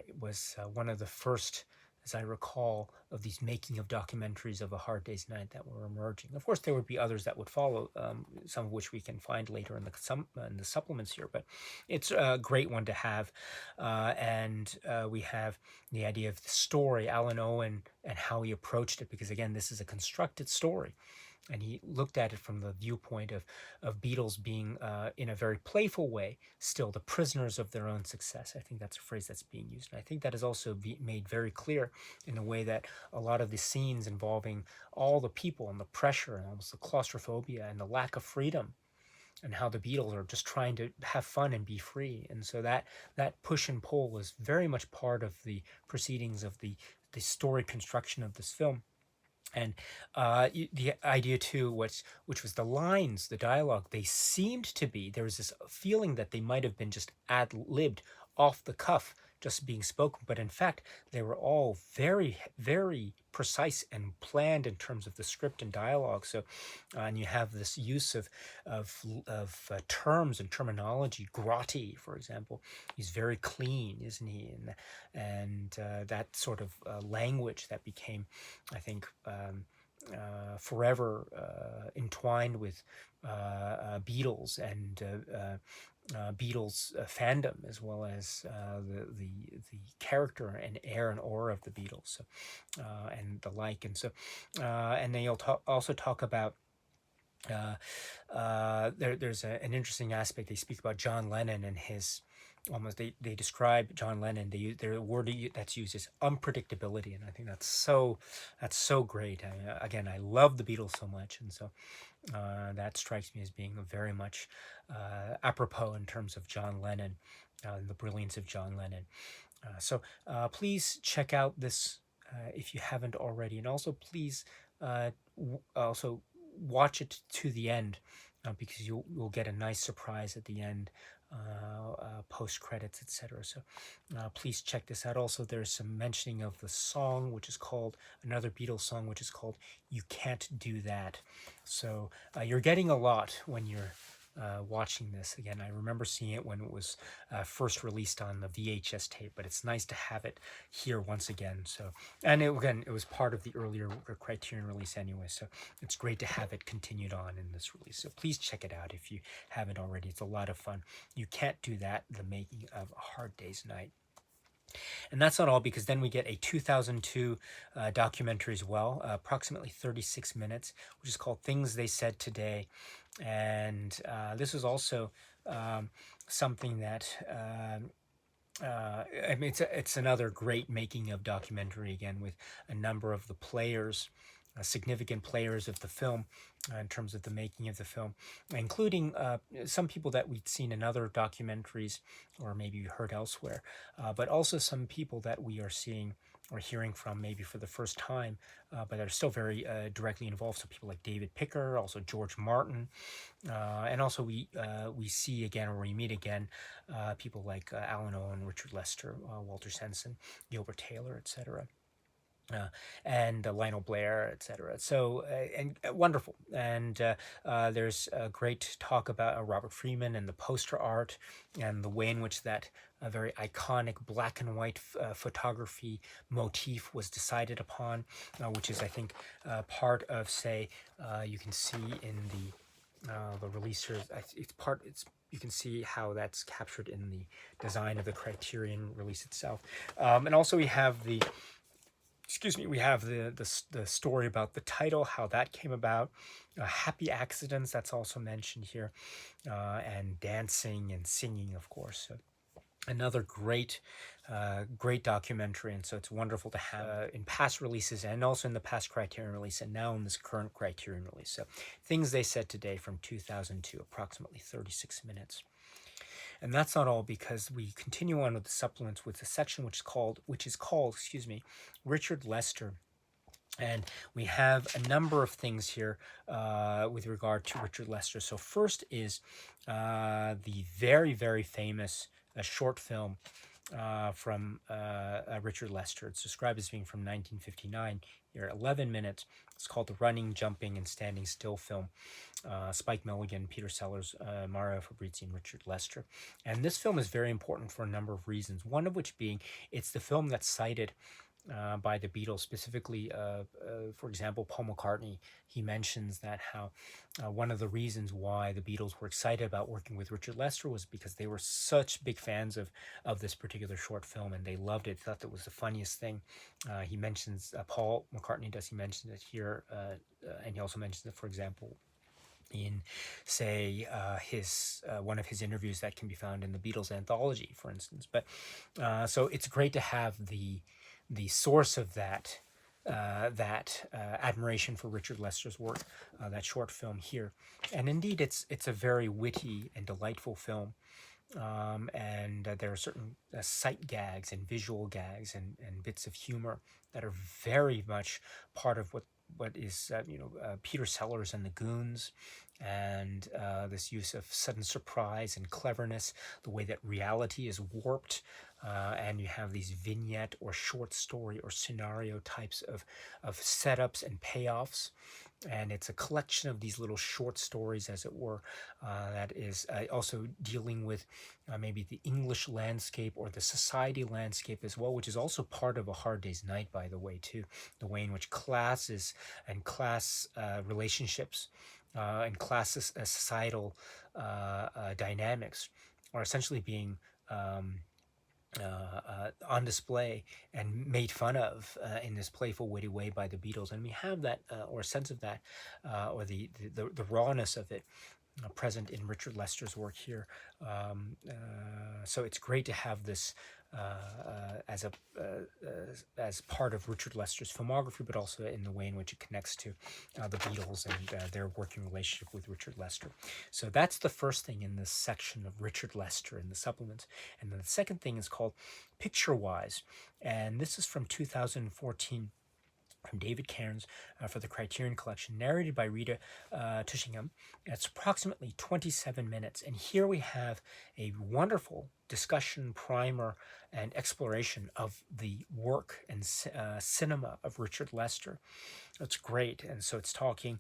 it was one of the first, as I recall, of these making of documentaries of A Hard Day's Night that were emerging. Of course, there would be others that would follow, some of which we can find later in the supplements here. But it's a great one to have. And we have the idea of the story, Alan Owen, and how he approached it, because again, this is a constructed story. and he looked at it from the viewpoint of Beatles being, in a very playful way, still the prisoners of their own success. I think that's a phrase that's being used, and I think that is also made very clear in the way that a lot of the scenes involving all the people and the pressure and almost the claustrophobia and the lack of freedom, and how the Beatles are just trying to have fun and be free. And so that push and pull was very much part of the proceedings of the story construction of this film. And the idea too, which was the lines, the dialogue, they seemed to be, there was this feeling that they might have been just ad-libbed, off the cuff, just being spoken, but in fact they were all very, very precise and planned in terms of the script and dialogue. So and you have this use of terms and terminology. Grotty, for example, he's very clean, isn't he? And that sort of language that became, I think, forever entwined with Beatles and Beatles fandom, as well as the character and air and aura of the Beatles, so, and the like. And so, and they also talk about. There's an interesting aspect. They speak about John Lennon and his, almost, they describe John Lennon. Their word that's used is unpredictability, and I think that's so great. Again, I love the Beatles so much, and so that strikes me as being very much apropos in terms of John Lennon and the brilliance of John Lennon. So please check out this if you haven't already, and also please also watch it to the end, because you'll get a nice surprise at the end, post credits, etc. So please check this out. Also, there's some mentioning of the song, which is called, another Beatles song, which is called "You Can't Do That." So you're getting a lot when you're watching this. Again, I remember seeing it when it was first released on the VHS tape, but it's nice to have it here once again. So, and again, it was part of the earlier Criterion release anyway, so it's great to have it continued on in this release. So please check it out if you haven't already. It's a lot of fun. You Can't Do That, the making of A Hard Day's Night. And that's not all, because then we get a 2002 documentary as well, approximately 36 minutes, which is called Things They Said Today. And this is also something that, I mean, it's another great making of documentary, again, with a number of the players, significant players of the film, in terms of the making of the film, including some people that we'd seen in other documentaries or maybe heard elsewhere, but also some people that we are seeing or hearing from maybe for the first time, but are still very directly involved. So people like David Picker, also George Martin, and also we see again, or we meet again, people like Alan Owen, Richard Lester, Walter Sensen, Gilbert Taylor, etc. And Lionel Blair, etc. So, and wonderful. And there's a great talk about Robert Freeman and the poster art and the way in which that very iconic black and white photography motif was decided upon, which is, I think, part of, say, you can see in the releasers. You can see how that's captured in the design of the Criterion release itself. And also we have the story about the title, how that came about, happy accidents, that's also mentioned here, and dancing and singing, of course. So another great documentary, and so it's wonderful to have in past releases, and also in the past Criterion release, and now in this current Criterion release. So Things They Said Today from 2002, approximately 36 minutes. And that's not all, because we continue on with the supplements with a section which is called, Richard Lester. And we have a number of things here with regard to Richard Lester. So first is the very, very famous short film from Richard Lester. It's described as being from 1959. Here, 11 minutes. It's called The Running, Jumping, and Standing Still Film. Spike Milligan, Peter Sellers, Mario Fabrizi, and Richard Lester. And this film is very important for a number of reasons. One of which being, it's the film that cited by the Beatles, specifically, for example, Paul McCartney. He mentions that how one of the reasons why the Beatles were excited about working with Richard Lester was because they were such big fans of this particular short film, and they loved it, thought it was the funniest thing. He mentions, Paul McCartney does, he mentions it here, and he also mentions it, for example, in, say, his one of his interviews that can be found in the Beatles anthology, for instance. But so it's great to have the source of that admiration for Richard Lester's work, that short film here. And indeed, it's a very witty and delightful film. And there are certain sight gags and visual gags and bits of humor that are very much part of what is Peter Sellers and the Goons, and this use of sudden surprise and cleverness, the way that reality is warped, and you have these vignette or short story or scenario types of setups and payoffs. And it's a collection of these little short stories, as it were, that is also dealing with maybe the English landscape or the society landscape as well, which is also part of A Hard Day's Night, by the way, too. The way in which classes and class relationships and class societal dynamics are essentially being on display and made fun of in this playful, witty way by the Beatles. And we have that, or a sense of that, or the rawness of it present in Richard Lester's work here. So it's great to have this as part of Richard Lester's filmography, but also in the way in which it connects to the Beatles and their working relationship with Richard Lester. So that's the first thing in this section of Richard Lester in the supplements. And then the second thing is called Picture-Wise, and this is from 2014. From David Cairns for the Criterion Collection, narrated by Rita Tushingham. It's approximately 27 minutes, and here we have a wonderful discussion, primer, and exploration of the work and cinema of Richard Lester. It's great, and so it's talking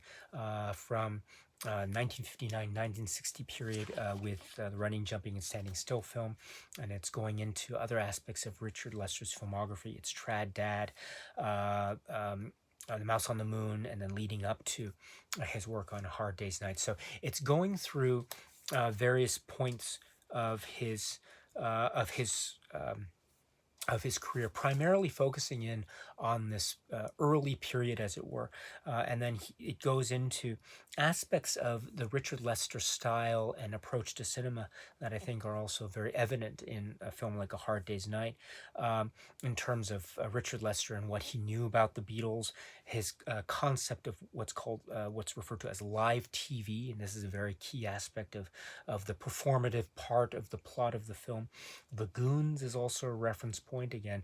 from 1959-1960 period with the running, jumping, and standing still film, and it's going into other aspects of Richard Lester's filmography. It's Trad Dad, The Mouse on the Moon, and then leading up to his work on A Hard Day's Night. So it's going through various points of his career, primarily focusing in on this early period, as it were, and then it goes into aspects of the Richard Lester style and approach to cinema that I think are also very evident in a film like A Hard Day's Night, in terms of Richard Lester and what he knew about the Beatles, his concept of what's referred to as live TV, and this is a very key aspect of the performative part of the plot of the film. The Goons is also a reference point, again,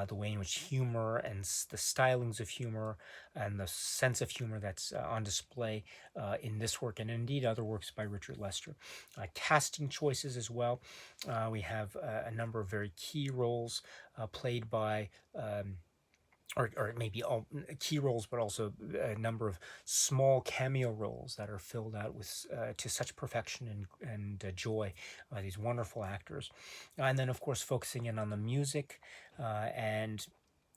the way in which humor and the stylings of humor and the sense of humor that's on display in this work, and indeed other works by Richard Lester. Casting choices as well. We have a number of very key roles played by or maybe all key roles, but also a number of small cameo roles that are filled out with to such perfection and joy by these wonderful actors. And then, of course, focusing in on the music and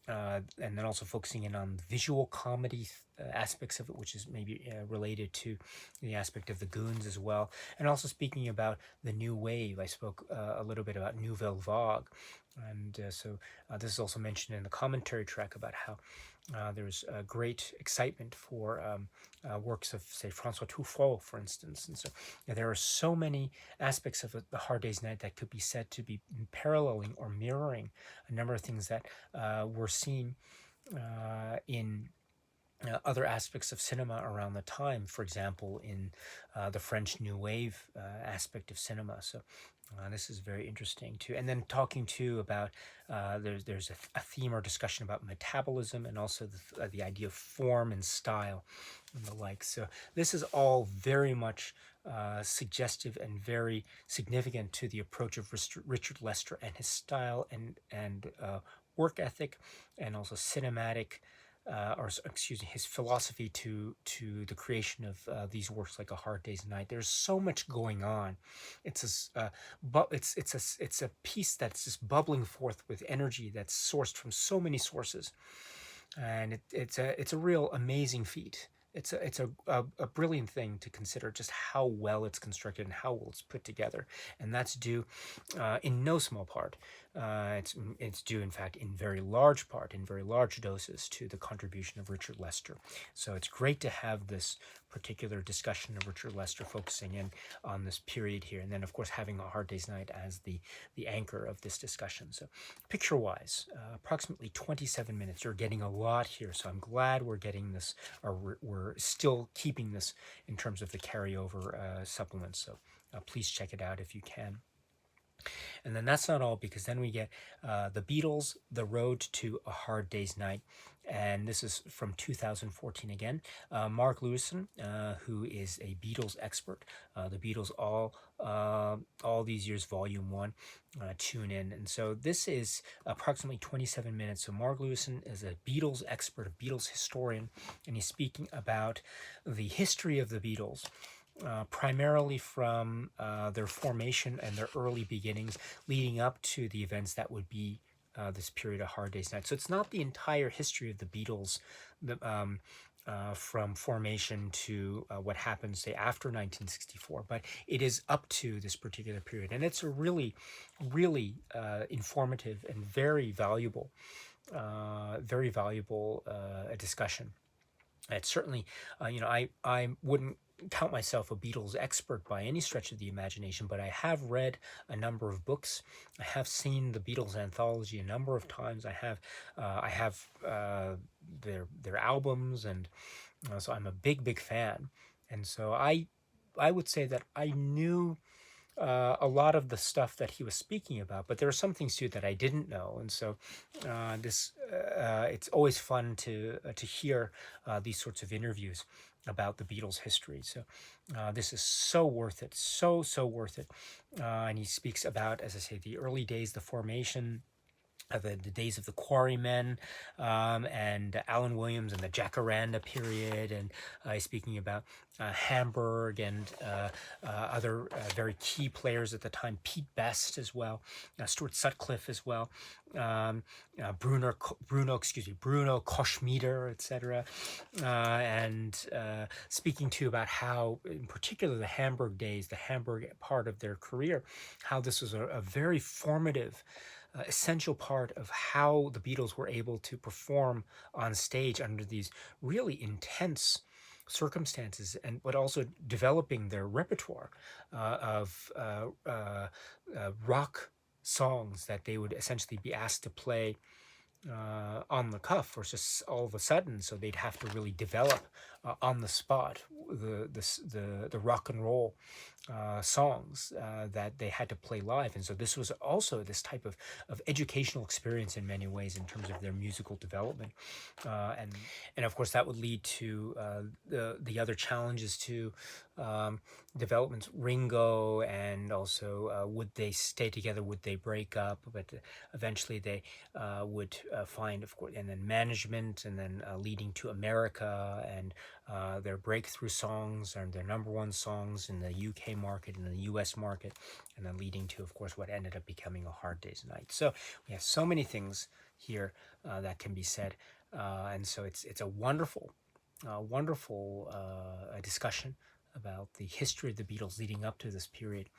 then also focusing in on visual comedy aspects of it, which is maybe related to the aspect of the Goons as well. And also speaking about the new wave. I spoke a little bit about Nouvelle Vague. And so this is also mentioned in the commentary track about how there's great excitement for works of, say, Francois Truffaut, for instance. And so there are so many aspects of The Hard Day's Night that could be said to be paralleling or mirroring a number of things that we're seeing in other aspects of cinema around the time, for example, in the French New Wave aspect of cinema. So this is very interesting too. And then talking too about there's a theme or discussion about metabolism, and also the idea of form and style and the like. So this is all very much suggestive and very significant to the approach of Richard Lester and his style and work ethic, and also cinematic excuse me, his philosophy to the creation of these works like A Hard Day's Night. There's so much going on. It's a it's a piece that's just bubbling forth with energy that's sourced from so many sources, and it's a real amazing feat. It's a brilliant thing to consider just how well it's constructed and how well it's put together, and that's due in no small part. It's due, in fact, in very large part, in very large doses, to the contribution of Richard Lester. So it's great to have this particular discussion of Richard Lester focusing in on this period here, and then of course having A Hard Day's Night as the anchor of this discussion. So picture-wise, approximately 27 minutes. You're getting a lot here, so I'm glad we're getting this, or we're still keeping this in terms of the carryover supplements. So please check it out if you can. And then that's not all, because then we get the Beatles, The Road to A Hard Day's Night. And this is from 2014 again. Mark Lewison, who is a Beatles expert, the Beatles all these years, volume 1, tune in. And so this is approximately 27 minutes. So Mark Lewison is a Beatles expert, a Beatles historian, and he's speaking about the history of the Beatles. Primarily from their formation and their early beginnings leading up to the events that would be this period of Hard Day's Night. So it's not the entire history of the Beatles from formation to what happens, say, after 1964, but it is up to this particular period. And it's a really, really informative and very valuable discussion. It's certainly, I wouldn't count myself a Beatles expert by any stretch of the imagination, but I have read a number of books. I have seen the Beatles anthology a number of times. I have their albums, and so I'm a big fan. And so I would say that I knew a lot of the stuff that he was speaking about, but there are some things too that I didn't know, and so it's always fun to hear these sorts of interviews about the Beatles' history. So this is so worth it, so worth it. And he speaks about, as I say, the early days, the formation. The days of the Quarrymen, and Alan Williams and the Jacaranda period, and speaking about Hamburg and other very key players at the time, Pete Best as well, Stuart Sutcliffe as well, Bruno Koschmider, etc., and speaking too about how, in particular, the Hamburg days, the Hamburg part of their career, how this was a very formative essential part of how the Beatles were able to perform on stage under these really intense circumstances, and but also developing their repertoire of rock songs that they would essentially be asked to play on the cuff, or just all of a sudden. So they'd have to really develop on the spot the rock and roll songs that they had to play live. And so this was also this type of educational experience in many ways in terms of their musical development, and of course that would lead to the other challenges to developments. Ringo, and also would they stay together, would they break up? But eventually they would find, of course, and then management, and then leading to America, and their breakthrough songs and their number one songs in the UK market and the US market, and then leading to, of course, what ended up becoming A Hard Day's Night. So we have so many things here that can be said, and so it's a wonderful discussion about the history of the Beatles leading up to this period.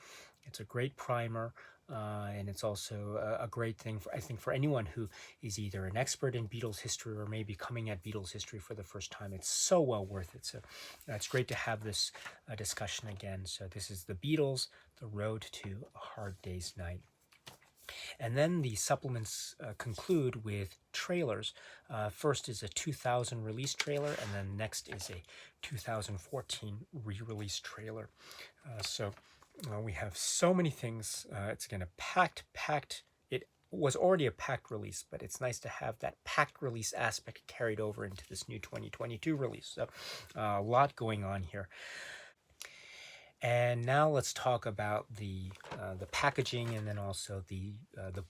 It's a great primer, and it's also a great thing, I think, for anyone who is either an expert in Beatles history or maybe coming at Beatles history for the first time. It's so well worth it. So it's great to have this discussion again. So this is the Beatles, The Road to A Hard Day's Night. And then the supplements conclude with trailers. First is a 2000 release trailer, and then next is a 2014 re-release trailer. So we have so many things. It's again a packed. It was already a packed release, but it's nice to have that packed release aspect carried over into this new 2022 release. So a lot going on here. And now let's talk about the packaging and then also the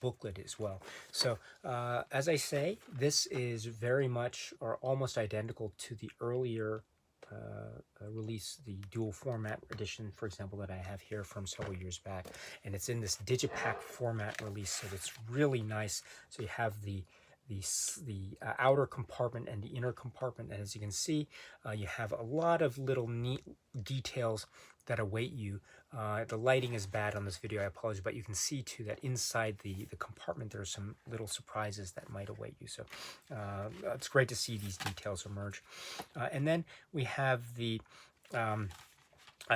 booklet as well. So as I say, this is very much or almost identical to the earlier release, the dual format edition, for example, that I have here from several years back, and it's in this digipack format release, so it's really nice. So you have the outer compartment and the inner compartment, and as you can see, you have a lot of little neat details that await you. The lighting is bad on this video, I apologize, but you can see too that inside the compartment there are some little surprises that might await you. So it's great to see these details emerge. And then we have the I'm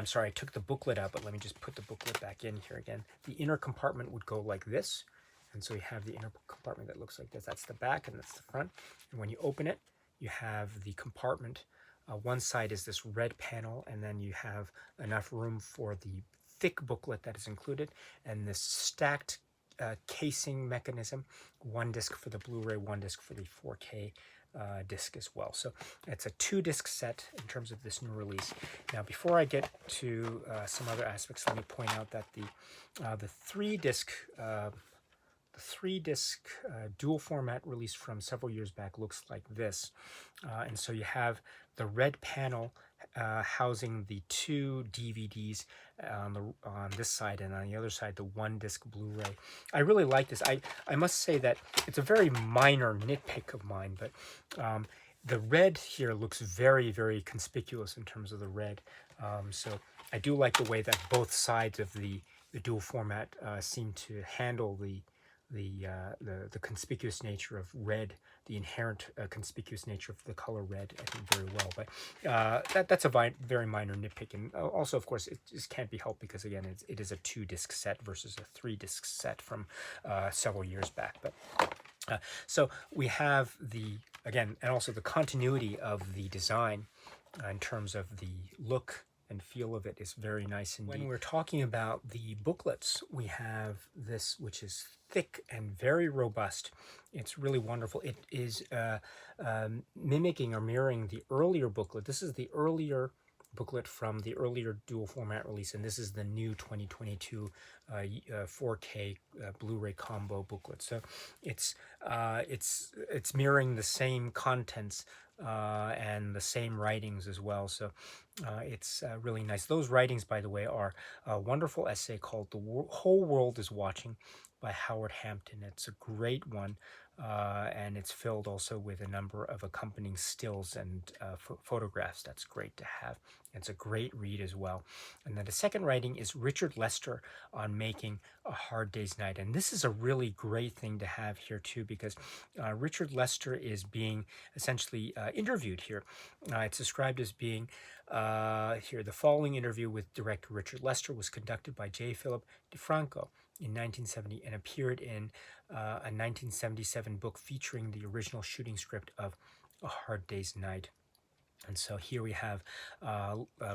sorry, I took the booklet out, but let me just put the booklet back in here again. The inner compartment would go like this. And so you have the inner compartment that looks like this. That's the back and that's the front. And when you open it, you have the compartment. One side is this red panel, and then you have enough room for the thick booklet that is included, and this stacked casing mechanism, one disc for the Blu-ray, one disc for the 4K disc as well. So it's a 2-disc set in terms of this new release. Now, before I get to some other aspects, let me point out that the 3-disc dual format release from several years back looks like this. And so you have the red panel housing the 2 DVDs on this side, and on the other side the 1-disc Blu-ray. I really like this. I must say that it's a very minor nitpick of mine, but the red here looks very, very conspicuous in terms of the red. So I do like the way that both sides of the dual format seem to handle the conspicuous nature of red, the inherent conspicuous nature of the color red, I think, very well. But that's a very minor nitpick, and also, of course, it just can't be helped because, again, it is a 2-disc set versus a 3-disc set from several years back. But so we have again, and also the continuity of the design in terms of the look and feel of it is very nice indeed. When we're talking about the booklets, we have this, which is thick and very robust. It's really wonderful. It is mimicking or mirroring the earlier booklet. This is the earlier booklet from the earlier dual format release, and this is the new 2022 4K Blu-ray combo booklet. So it's mirroring the same contents and the same writings as well. So it's really nice. Those writings, by the way, are a wonderful essay called "The Whole World is Watching" by Howard Hampton. It's a great one, and it's filled also with a number of accompanying stills and photographs. That's great to have. It's a great read as well. And then the second writing is Richard Lester on making A Hard Day's Night. And this is a really great thing to have here too, because Richard Lester is being essentially interviewed here. It's described as being here, the following interview with director Richard Lester was conducted by J. Philip DeFranco in 1970 and appeared in a 1977 book featuring the original shooting script of A Hard Day's Night. And so here we have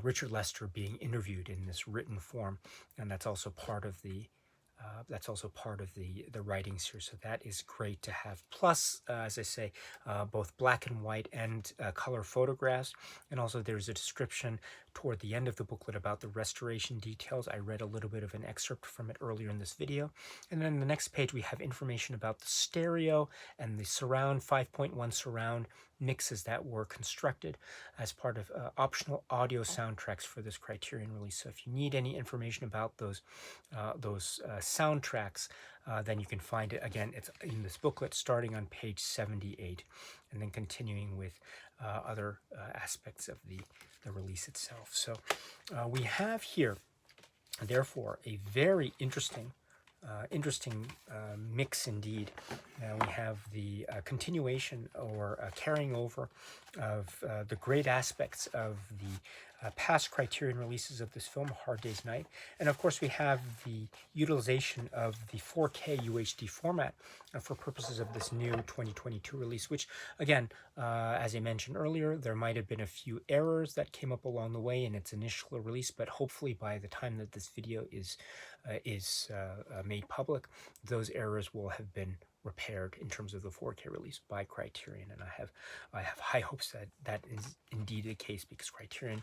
Richard Lester being interviewed in this written form, and that's also part of the writings here. So that is great to have. Plus, as I say, both black and white and color photographs, and also there's a description toward the end of the booklet about the restoration details. I read a little bit of an excerpt from it earlier in this video. And then the next page we have information about the stereo and the surround 5.1 surround mixes that were constructed as part of optional audio soundtracks for this Criterion release. So if you need any information about those soundtracks, then you can find it. Again, it's in this booklet starting on page 78 and then continuing with other aspects of the release itself. So we have here, therefore, a very interesting mix indeed. We have the continuation or carrying over of the great aspects of the past Criterion releases of this film, Hard Day's Night. And of course, we have the utilization of the 4K UHD format for purposes of this new 2022 release, which, again, as I mentioned earlier, there might have been a few errors that came up along the way in its initial release, but hopefully by the time that this video is made public, those errors will have been repaired in terms of the 4K release by Criterion, and I have high hopes that that is indeed the case, because Criterion,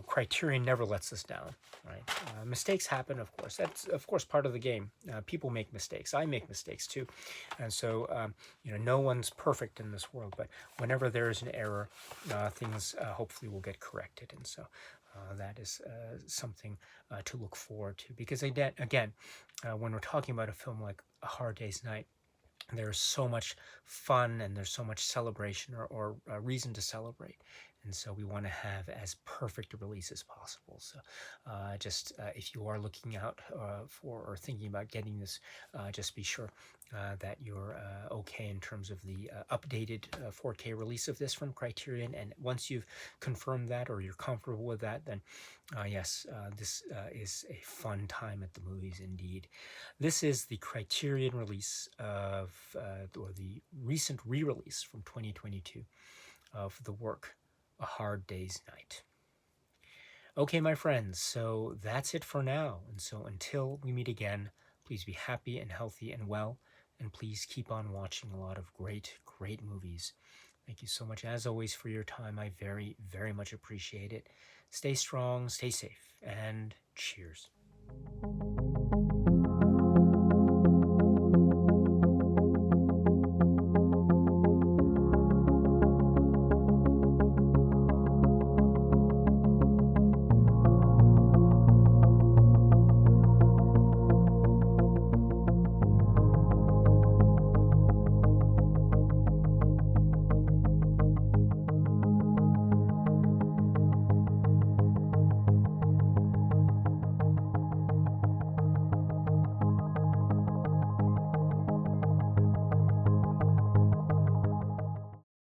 Criterion never lets us down, right? Mistakes happen, of course. That's of course part of the game. People make mistakes. I make mistakes too, and so no one's perfect in this world. But whenever there is an error, things hopefully will get corrected, and so. That is something to look forward to, because again, when we're talking about a film like A Hard Day's Night, there's so much fun and there's so much celebration or reason to celebrate, and so we want to have as perfect a release as possible. So if you are looking out for or thinking about getting this, just be sure that you're okay in terms of the updated 4K release of this from Criterion. And once you've confirmed that, or you're comfortable with that, then yes, this is a fun time at the movies indeed. This is the Criterion release of, or the recent re-release from 2022 of the work A Hard Day's Night. Okay, my friends, so that's it for now. And so until we meet again, please be happy and healthy and well, and please keep on watching a lot of great, great movies. Thank you so much, as always, for your time. I very, very much appreciate it. Stay strong, stay safe, and cheers.